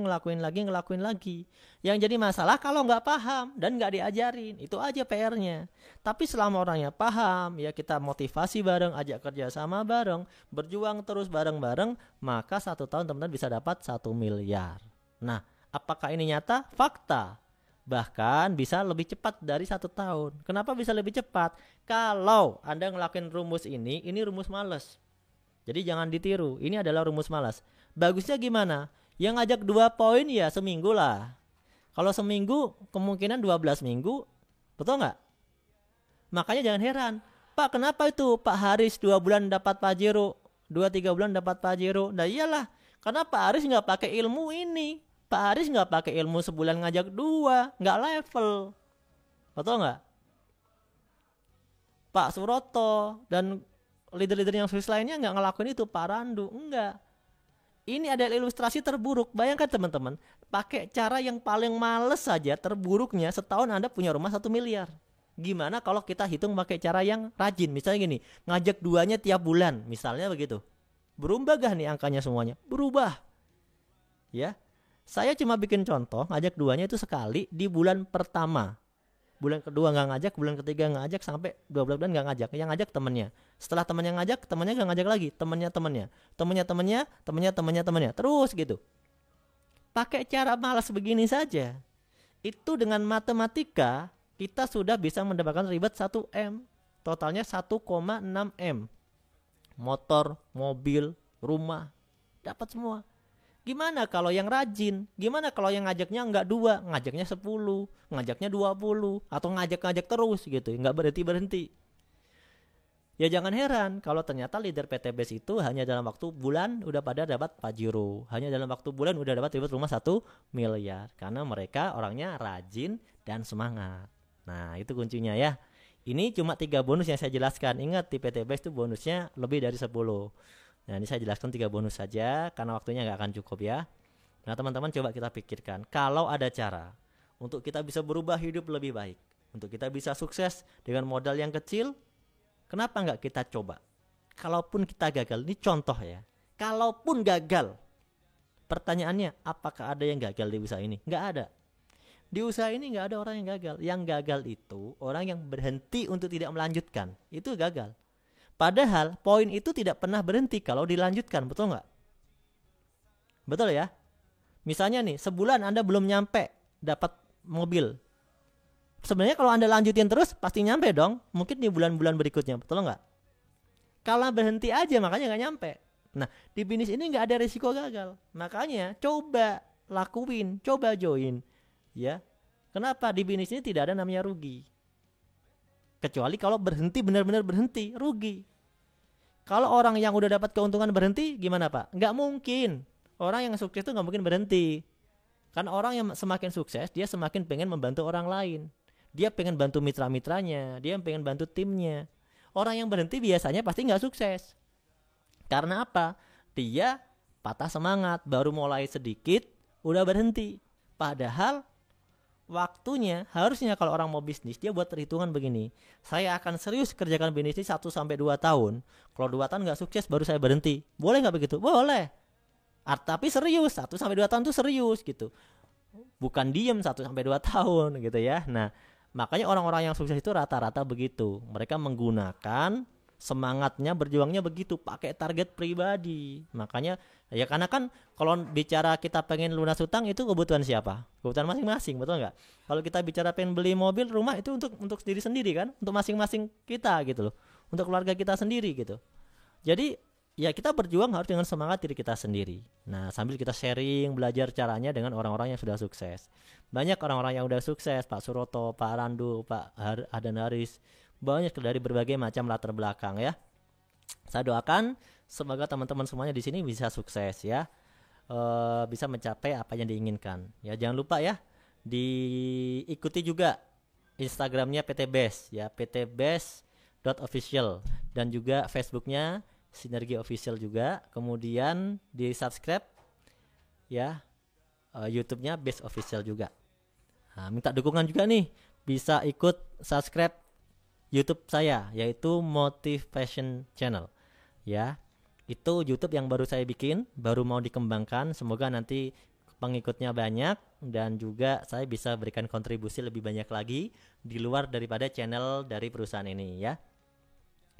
Yang jadi masalah kalau nggak paham dan nggak diajarin, itu aja PR-nya. Tapi selama orangnya paham, ya kita motivasi bareng, ajak kerja sama bareng, berjuang terus bareng-bareng, maka 1 tahun teman-teman bisa dapat 1 miliar. Nah, apakah ini nyata? Fakta. Bahkan bisa lebih cepat dari 1 tahun. Kenapa bisa lebih cepat? Kalau Anda ngelakuin rumus ini rumus males. Jadi jangan ditiru, ini adalah rumus malas. Bagusnya gimana? Yang ngajak 2 poin ya seminggu lah. Kalau seminggu kemungkinan 12 minggu, betul nggak? Makanya jangan heran, Pak kenapa itu Pak Haris 2 bulan dapat Pajero, 2-3 bulan dapat Pajero? Nah iyalah, karena Pak Haris nggak pakai ilmu ini. Pak Haris nggak pakai ilmu sebulan ngajak 2, nggak level. Betul nggak? Pak Suroto dan leader-leader yang sukses lainnya nggak ngelakuin itu, Pak Randu, enggak. Ini adalah ilustrasi terburuk. Bayangkan teman-teman, pakai cara yang paling males saja, terburuknya setahun Anda punya rumah 1 miliar. Gimana kalau kita hitung pakai cara yang rajin? Misalnya gini, ngajak 2-nya tiap bulan, misalnya begitu. Berubah gak nih angkanya semuanya? Berubah. Ya, saya cuma bikin contoh, ngajak 2-nya itu sekali di bulan pertama. Bulan kedua nggak ngajak, bulan ketiga nggak ngajak, sampai 12 bulan nggak ngajak. Yang ngajak temennya. Setelah temennya ngajak, temennya nggak ngajak lagi. Temennya. Terus gitu. Pakai cara malas begini saja. Itu dengan matematika, kita sudah bisa mendapatkan ribet 1 M. Totalnya 1,6 M. Motor, mobil, rumah. Dapat semua. Gimana kalau yang rajin? Gimana kalau yang ngajaknya enggak 2, ngajaknya 10, ngajaknya 20, atau ngajak-ngajak terus gitu, enggak berhenti-berhenti. Ya jangan heran kalau ternyata leader PTBS itu hanya dalam waktu bulan udah pada dapat Pajero, hanya dalam waktu bulan udah dapat rumah 1 miliar, karena mereka orangnya rajin dan semangat. Nah itu kuncinya ya. Ini cuma 3 bonus yang saya jelaskan. Ingat di PTBS itu bonusnya lebih dari 10. Nah ini saya jelaskan 3 bonus saja karena waktunya nggak akan cukup ya. Nah teman-teman coba kita pikirkan, kalau ada cara untuk kita bisa berubah hidup lebih baik, untuk kita bisa sukses dengan modal yang kecil, kenapa nggak kita coba? Kalaupun kita gagal, ini contoh ya. Kalaupun gagal, pertanyaannya apakah ada yang gagal di usaha ini? Nggak ada. Di usaha ini nggak ada orang yang gagal. Yang gagal itu orang yang berhenti untuk tidak melanjutkan, itu gagal. Padahal poin itu tidak pernah berhenti kalau dilanjutkan, betul nggak? Betul ya? Misalnya nih, sebulan Anda belum nyampe dapat mobil. Sebenarnya kalau Anda lanjutin terus pasti nyampe dong. Mungkin di bulan-bulan berikutnya, betul nggak? Kalau berhenti aja makanya nggak nyampe. Nah, di bisnis ini nggak ada risiko gagal. Makanya coba lakuin, coba join. Ya, kenapa di bisnis ini tidak ada namanya rugi? Kecuali kalau berhenti, benar-benar berhenti, rugi. Kalau orang yang udah dapat keuntungan berhenti, gimana Pak? Nggak mungkin. Orang yang sukses itu nggak mungkin berhenti. Kan orang yang semakin sukses, dia semakin pengen membantu orang lain. Dia pengen bantu mitra-mitranya, dia pengen bantu timnya. Orang yang berhenti biasanya pasti nggak sukses. Karena apa? Dia patah semangat, baru mulai sedikit, udah berhenti. Padahal waktunya harusnya kalau orang mau bisnis dia buat perhitungan begini. Saya akan serius kerjakan bisnis 1-2 tahun. Kalau 2 tahun nggak sukses baru saya berhenti. Boleh nggak begitu? Boleh. Tapi serius 1-2 tahun tuh serius gitu. Bukan diem 1-2 tahun gitu ya. Nah, makanya orang-orang yang sukses itu rata-rata begitu. Mereka menggunakan semangatnya, berjuangnya begitu, pakai target pribadi. Makanya ya karena kan kalau bicara kita pengen lunas hutang itu kebutuhan siapa? Kebutuhan masing-masing, betul nggak? Kalau kita bicara pengen beli mobil, rumah itu untuk diri sendiri kan, untuk masing-masing kita gitu loh, untuk keluarga kita sendiri gitu. Jadi ya kita berjuang harus dengan semangat diri kita sendiri. Nah, sambil kita sharing, belajar caranya dengan orang-orang yang sudah sukses. Banyak orang-orang yang sudah sukses, Pak Suroto, Pak Randu, Pak Adan Haris, banyak dari berbagai macam latar belakang ya. Saya doakan semoga teman-teman semuanya di sini bisa sukses ya, bisa mencapai apa yang diinginkan. Ya jangan lupa ya, diikuti juga Instagramnya PT Best ya, ptbest.official, dan juga Facebooknya Sinergi Official juga. Kemudian di subscribe ya, YouTube-nya Best Official juga. Nah, minta dukungan juga nih, bisa ikut subscribe YouTube saya yaitu Motivation Channel ya. Itu YouTube yang baru saya bikin, baru mau dikembangkan. Semoga nanti pengikutnya banyak dan juga saya bisa berikan kontribusi lebih banyak lagi di luar daripada channel dari perusahaan ini ya.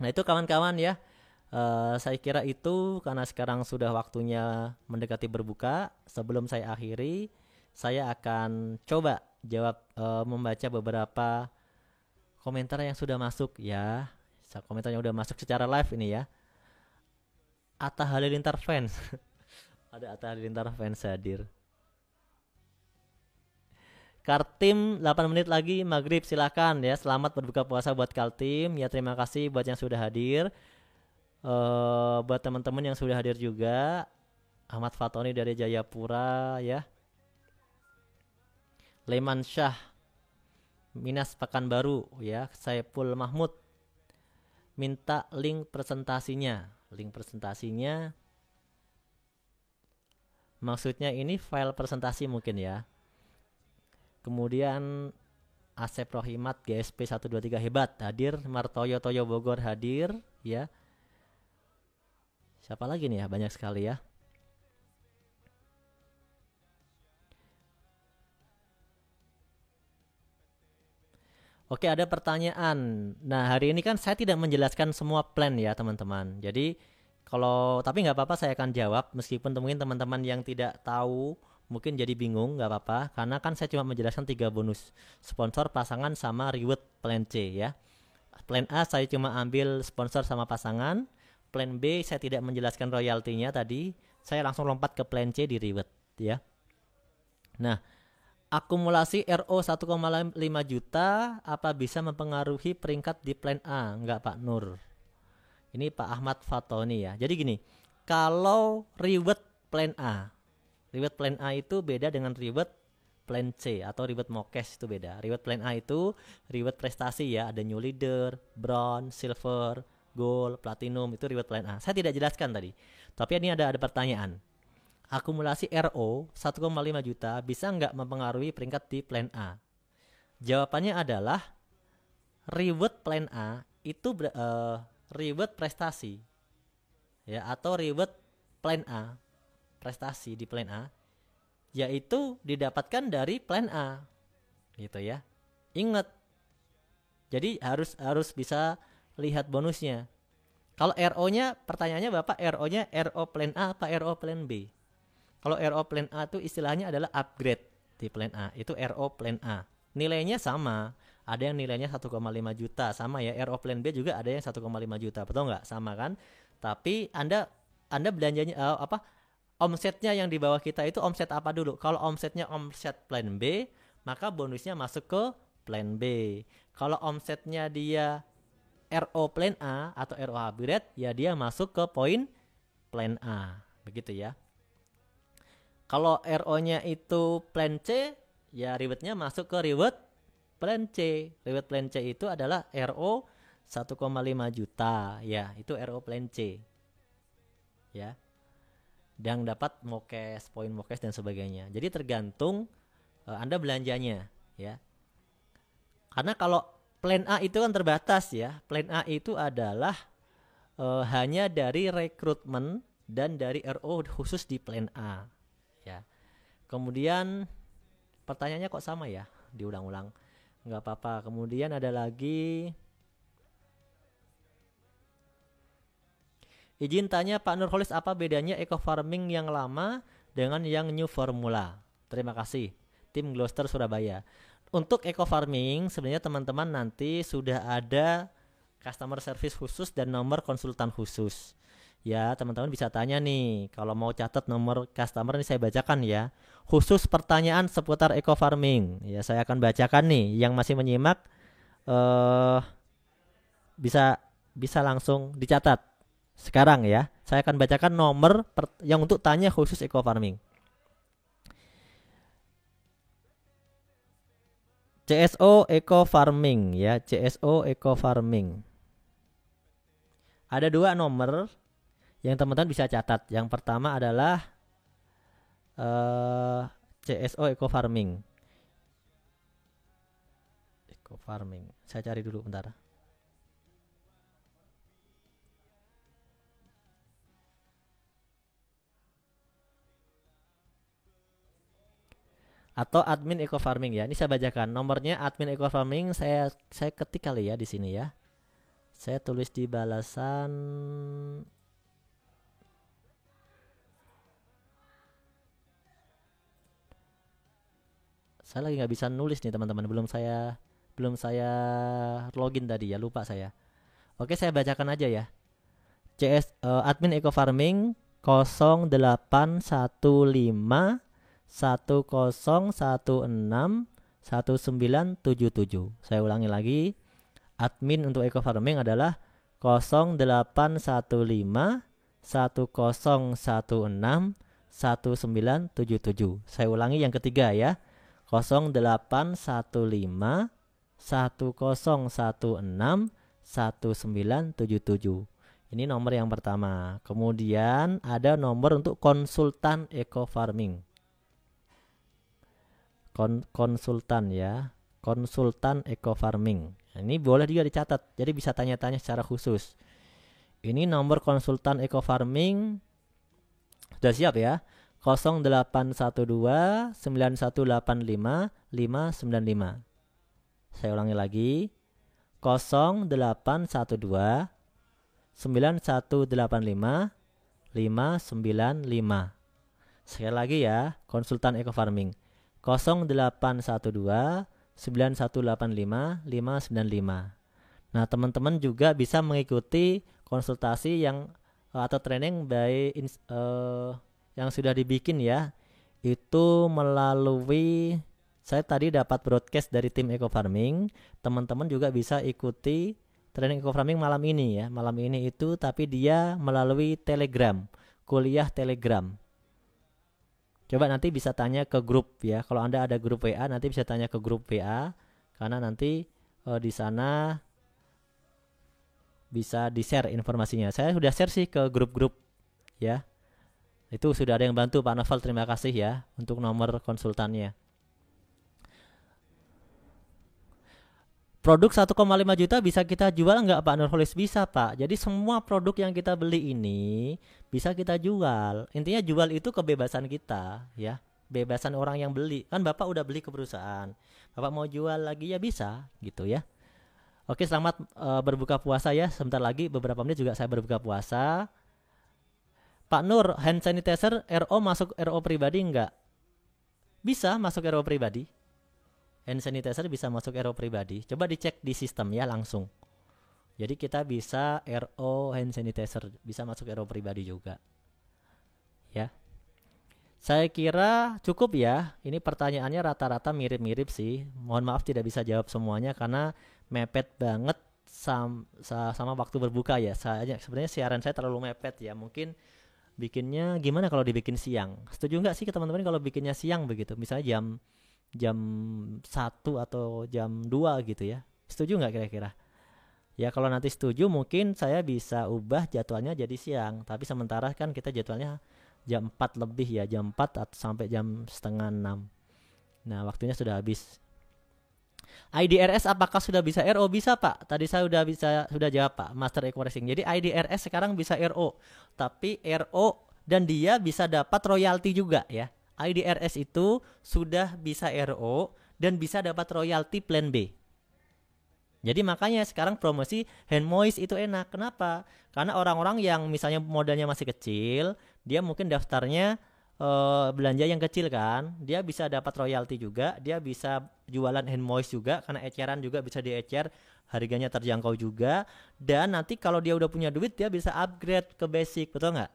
Nah, itu kawan-kawan ya. Saya kira itu karena sekarang sudah waktunya mendekati berbuka. Sebelum saya akhiri, saya akan coba jawab membaca beberapa komentar yang sudah masuk ya. Komentar yang sudah masuk secara live ini ya. Atta Halilintar fans. Ada Atta Halilintar fans hadir. Kartim 8 menit lagi maghrib, silakan ya. Selamat berbuka puasa buat Kaltim ya. Terima kasih buat yang sudah hadir. Buat teman-teman yang sudah hadir juga. Ahmad Fatoni dari Jayapura ya. Leman Syah Minas Pekanbaru ya. Saiful Mahmud minta link presentasinya. Link presentasinya maksudnya ini file presentasi mungkin ya. Kemudian Asep Rohimat GSP 123 hebat hadir. Martoyo Toyo Bogor hadir ya. Siapa lagi nih ya, banyak sekali ya. Oke, ada pertanyaan. Nah, hari ini kan saya tidak menjelaskan semua plan ya, teman-teman. Jadi, tapi nggak apa-apa, saya akan jawab. Meskipun mungkin teman-teman yang tidak tahu, mungkin jadi bingung, nggak apa-apa. Karena kan saya cuma menjelaskan 3 bonus. Sponsor, pasangan, sama reward plan C ya. Plan A saya cuma ambil sponsor sama pasangan. Plan B saya tidak menjelaskan royaltinya tadi. Saya langsung lompat ke plan C di reward ya. Nah, akumulasi RO 1,5 juta apa bisa mempengaruhi peringkat di plan A? Enggak Pak Nur. Ini Pak Ahmad Fatoni ya. Jadi gini, kalau reward plan A itu beda dengan reward plan C atau reward Mokes itu beda. Reward plan A itu reward prestasi ya, ada new leader, bronze, silver, gold, platinum, itu reward plan A. Saya tidak jelaskan tadi. Tapi ini ada pertanyaan. Akumulasi RO 1,5 juta bisa nggak mempengaruhi peringkat di plan A? Jawabannya adalah reward plan A itu reward prestasi ya, atau reward plan A, prestasi di plan A, yaitu didapatkan dari plan A gitu ya. Ingat, jadi harus bisa lihat bonusnya. Kalau RO-nya, pertanyaannya Bapak, RO-nya RO plan A apa RO plan B? Kalau RO plan A itu istilahnya adalah upgrade di plan A. Itu RO plan A. Nilainya sama. Ada yang nilainya 1,5 juta. Sama ya. RO plan B juga ada yang 1,5 juta. Betul nggak? Sama kan? Tapi Anda belanjanya omsetnya yang di bawah kita itu omset apa dulu? Kalau omsetnya omset plan B, maka bonusnya masuk ke plan B. Kalau omsetnya dia RO plan A atau RO upgrade, ya dia masuk ke poin plan A. Begitu ya. Kalau RO-nya itu plan C, ya rewardnya masuk ke reward plan C. Reward plan C itu adalah RO 1,5 juta. Ya, itu RO plan C. Ya. Dan dapat mokes, poin mokes dan sebagainya. Jadi tergantung Anda belanjanya, ya. Karena kalau plan A itu kan terbatas ya. Plan A itu adalah hanya dari rekrutmen dan dari RO khusus di plan A. Ya. Kemudian pertanyaannya kok sama ya, diulang-ulang, nggak apa-apa. Kemudian ada lagi, izin tanya Pak Nurholis, apa bedanya eco farming yang lama dengan yang new formula? Terima kasih tim Gloucester Surabaya. Untuk eco farming sebenarnya teman-teman nanti sudah ada customer service khusus dan nomor konsultan khusus. Ya, teman-teman bisa tanya nih. Kalau mau catat nomor customer ini saya bacakan ya. Khusus pertanyaan seputar eco farming. Ya, saya akan bacakan nih. Yang masih menyimak bisa langsung dicatat sekarang ya. Saya akan bacakan nomor yang untuk tanya khusus eco farming. CSO eco farming ya, CSO eco farming. Ada 2 nomor yang teman-teman bisa catat. Yang pertama adalah CSO eco farming. Eco farming. Saya cari dulu bentar. Atau admin eco farming ya. Ini saya bacakan. Nomornya admin eco farming saya ketik kali ya di sini ya. Saya tulis di balasan. Saya lagi nggak bisa nulis nih teman-teman, belum saya login tadi ya, lupa saya. Oke, saya bacakan aja ya. Admin eco farming 0815 1016 1977. Saya ulangi lagi. Admin untuk eco farming adalah 0815 1016 1977. Saya ulangi yang ketiga ya. 0815 1016 1977. Ini nomor yang pertama. Kemudian ada nomor untuk konsultan eco farming. Konsultan ya. Konsultan eco farming. Ini boleh juga dicatat. Jadi bisa tanya-tanya secara khusus. Ini nomor konsultan eco farming. Sudah siap ya? 0812 9185 595. Saya ulangi lagi. 0812 9185 595. Sekali lagi ya, konsultan eco farming. 0812 9185 595. Nah, teman-teman juga bisa mengikuti konsultasi yang atau training yang sudah dibikin ya. Itu melalui, saya tadi dapat broadcast dari tim eco farming. Teman-teman juga bisa ikuti training eco farming malam ini ya. Malam ini itu tapi dia melalui Telegram, kuliah Telegram. Coba nanti bisa tanya ke grup ya. Kalau Anda ada grup WA, nanti bisa tanya ke grup WA karena nanti di sana bisa di-share informasinya. Saya sudah share sih ke grup-grup ya. Itu sudah ada yang bantu Pak Novel, terima kasih ya untuk nomor konsultannya. Produk 1,5 juta bisa kita jual nggak Pak Nurholis? Bisa Pak. Jadi semua produk yang kita beli ini bisa kita jual. Intinya jual itu kebebasan kita ya. Bebasan orang yang beli. Kan Bapak udah beli ke perusahaan. Bapak mau jual lagi ya bisa gitu ya. Oke, selamat berbuka puasa ya. Sebentar lagi beberapa menit juga saya berbuka puasa. Pak Nur, hand sanitizer RO masuk RO pribadi enggak? Bisa masuk RO pribadi. Hand sanitizer bisa masuk RO pribadi. Coba dicek di sistem ya langsung. Jadi kita bisa RO hand sanitizer, bisa masuk RO pribadi juga. Ya. Saya kira cukup ya. Ini pertanyaannya rata-rata mirip-mirip sih. Mohon maaf tidak bisa jawab semuanya karena mepet banget sama waktu berbuka ya. Sebenarnya siaran saya terlalu mepet ya. Mungkin bikinnya gimana kalau dibikin siang? Setuju nggak sih ke teman-teman kalau bikinnya siang begitu? Misalnya jam jam 1 atau jam 2 gitu ya. Setuju nggak kira-kira? Ya kalau nanti setuju mungkin saya bisa ubah jadwalnya jadi siang. Tapi sementara kan kita jadwalnya jam 4 lebih ya, jam 4 atau sampai jam setengah 6. Nah waktunya sudah habis. IDRS apakah sudah bisa RO? Bisa Pak. Tadi saya sudah jawab Pak, Master Equalizing. Jadi IDRS sekarang bisa RO, tapi RO dan dia bisa dapat royalti juga ya. IDRS itu sudah bisa RO dan bisa dapat royalti plan B. Jadi makanya sekarang promosi hand moist itu enak. Kenapa? Karena orang-orang yang misalnya modalnya masih kecil, dia mungkin daftarnya belanja yang kecil kan, dia bisa dapat royalti juga, dia bisa jualan hand moist juga karena eceran juga bisa diecer, harganya terjangkau juga, dan nanti kalau dia udah punya duit dia bisa upgrade ke basic, betul nggak?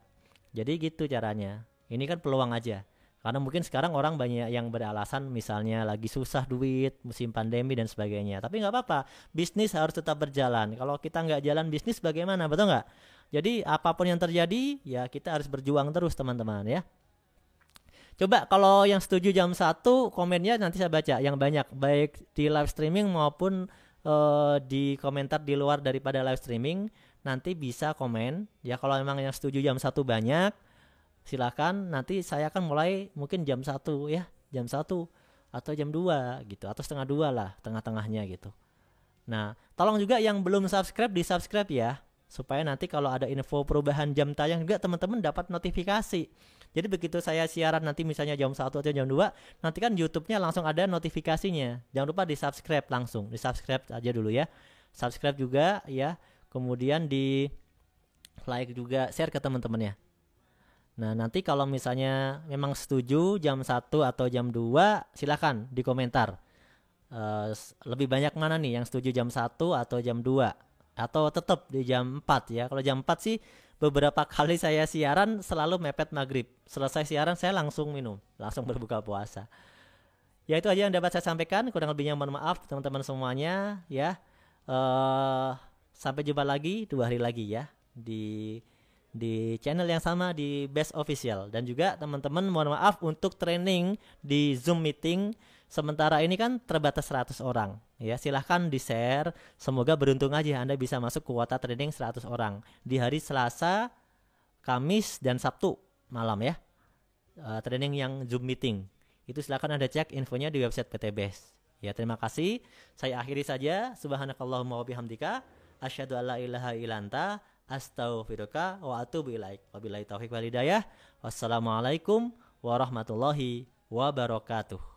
Jadi gitu caranya. Ini kan peluang aja. Karena mungkin sekarang orang banyak yang beralasan misalnya lagi susah duit, musim pandemi dan sebagainya. Tapi nggak apa-apa, bisnis harus tetap berjalan. Kalau kita nggak jalan bisnis bagaimana, betul nggak? Jadi apapun yang terjadi, ya kita harus berjuang terus teman-teman ya. Coba kalau yang setuju jam 1 komennya nanti saya baca yang banyak, baik di live streaming maupun di komentar di luar daripada live streaming. Nanti bisa komen ya, kalau memang yang setuju jam 1 banyak, silakan nanti saya akan mulai mungkin jam 1 ya, jam 1 atau jam 2 gitu, atau setengah 2 lah, tengah-tengahnya gitu. Nah tolong juga yang belum subscribe di subscribe ya, supaya nanti kalau ada info perubahan jam tayang juga teman-teman dapat notifikasi. Jadi begitu saya siaran nanti misalnya jam 1 atau jam 2, nanti kan YouTube-nya langsung ada notifikasinya. Jangan lupa di subscribe langsung, di subscribe aja dulu ya, subscribe juga ya, kemudian di like juga, share ke teman-temannya. Nah nanti kalau misalnya memang setuju jam 1 atau jam 2, silakan di komentar. Lebih banyak mana nih yang setuju jam 1 atau jam 2? Atau tetap di jam 4 ya. Kalau jam 4 sih beberapa kali saya siaran selalu mepet maghrib. Selesai siaran saya langsung minum, langsung berbuka puasa. Ya itu aja yang dapat saya sampaikan. Kurang lebihnya mohon maaf teman-teman semuanya ya. Sampai jumpa lagi 2 hari lagi ya di channel yang sama di Best Official. Dan juga teman-teman mohon maaf untuk training di Zoom meeting sementara ini kan terbatas 100 orang ya, silahkan di share, semoga beruntung aja Anda bisa masuk kuota training 100 orang di hari Selasa, Kamis dan Sabtu malam ya. Training yang Zoom meeting itu silahkan Anda cek infonya di website PT Best ya. Terima kasih, saya akhiri saja. Subhanakallahumma wabihamdika asyhadu alla ilaha illa anta astaghfiruka wa atubu ilaik. Wabillahi taufiq wal hidayah. Wassalamualaikum warahmatullahi wabarakatuh.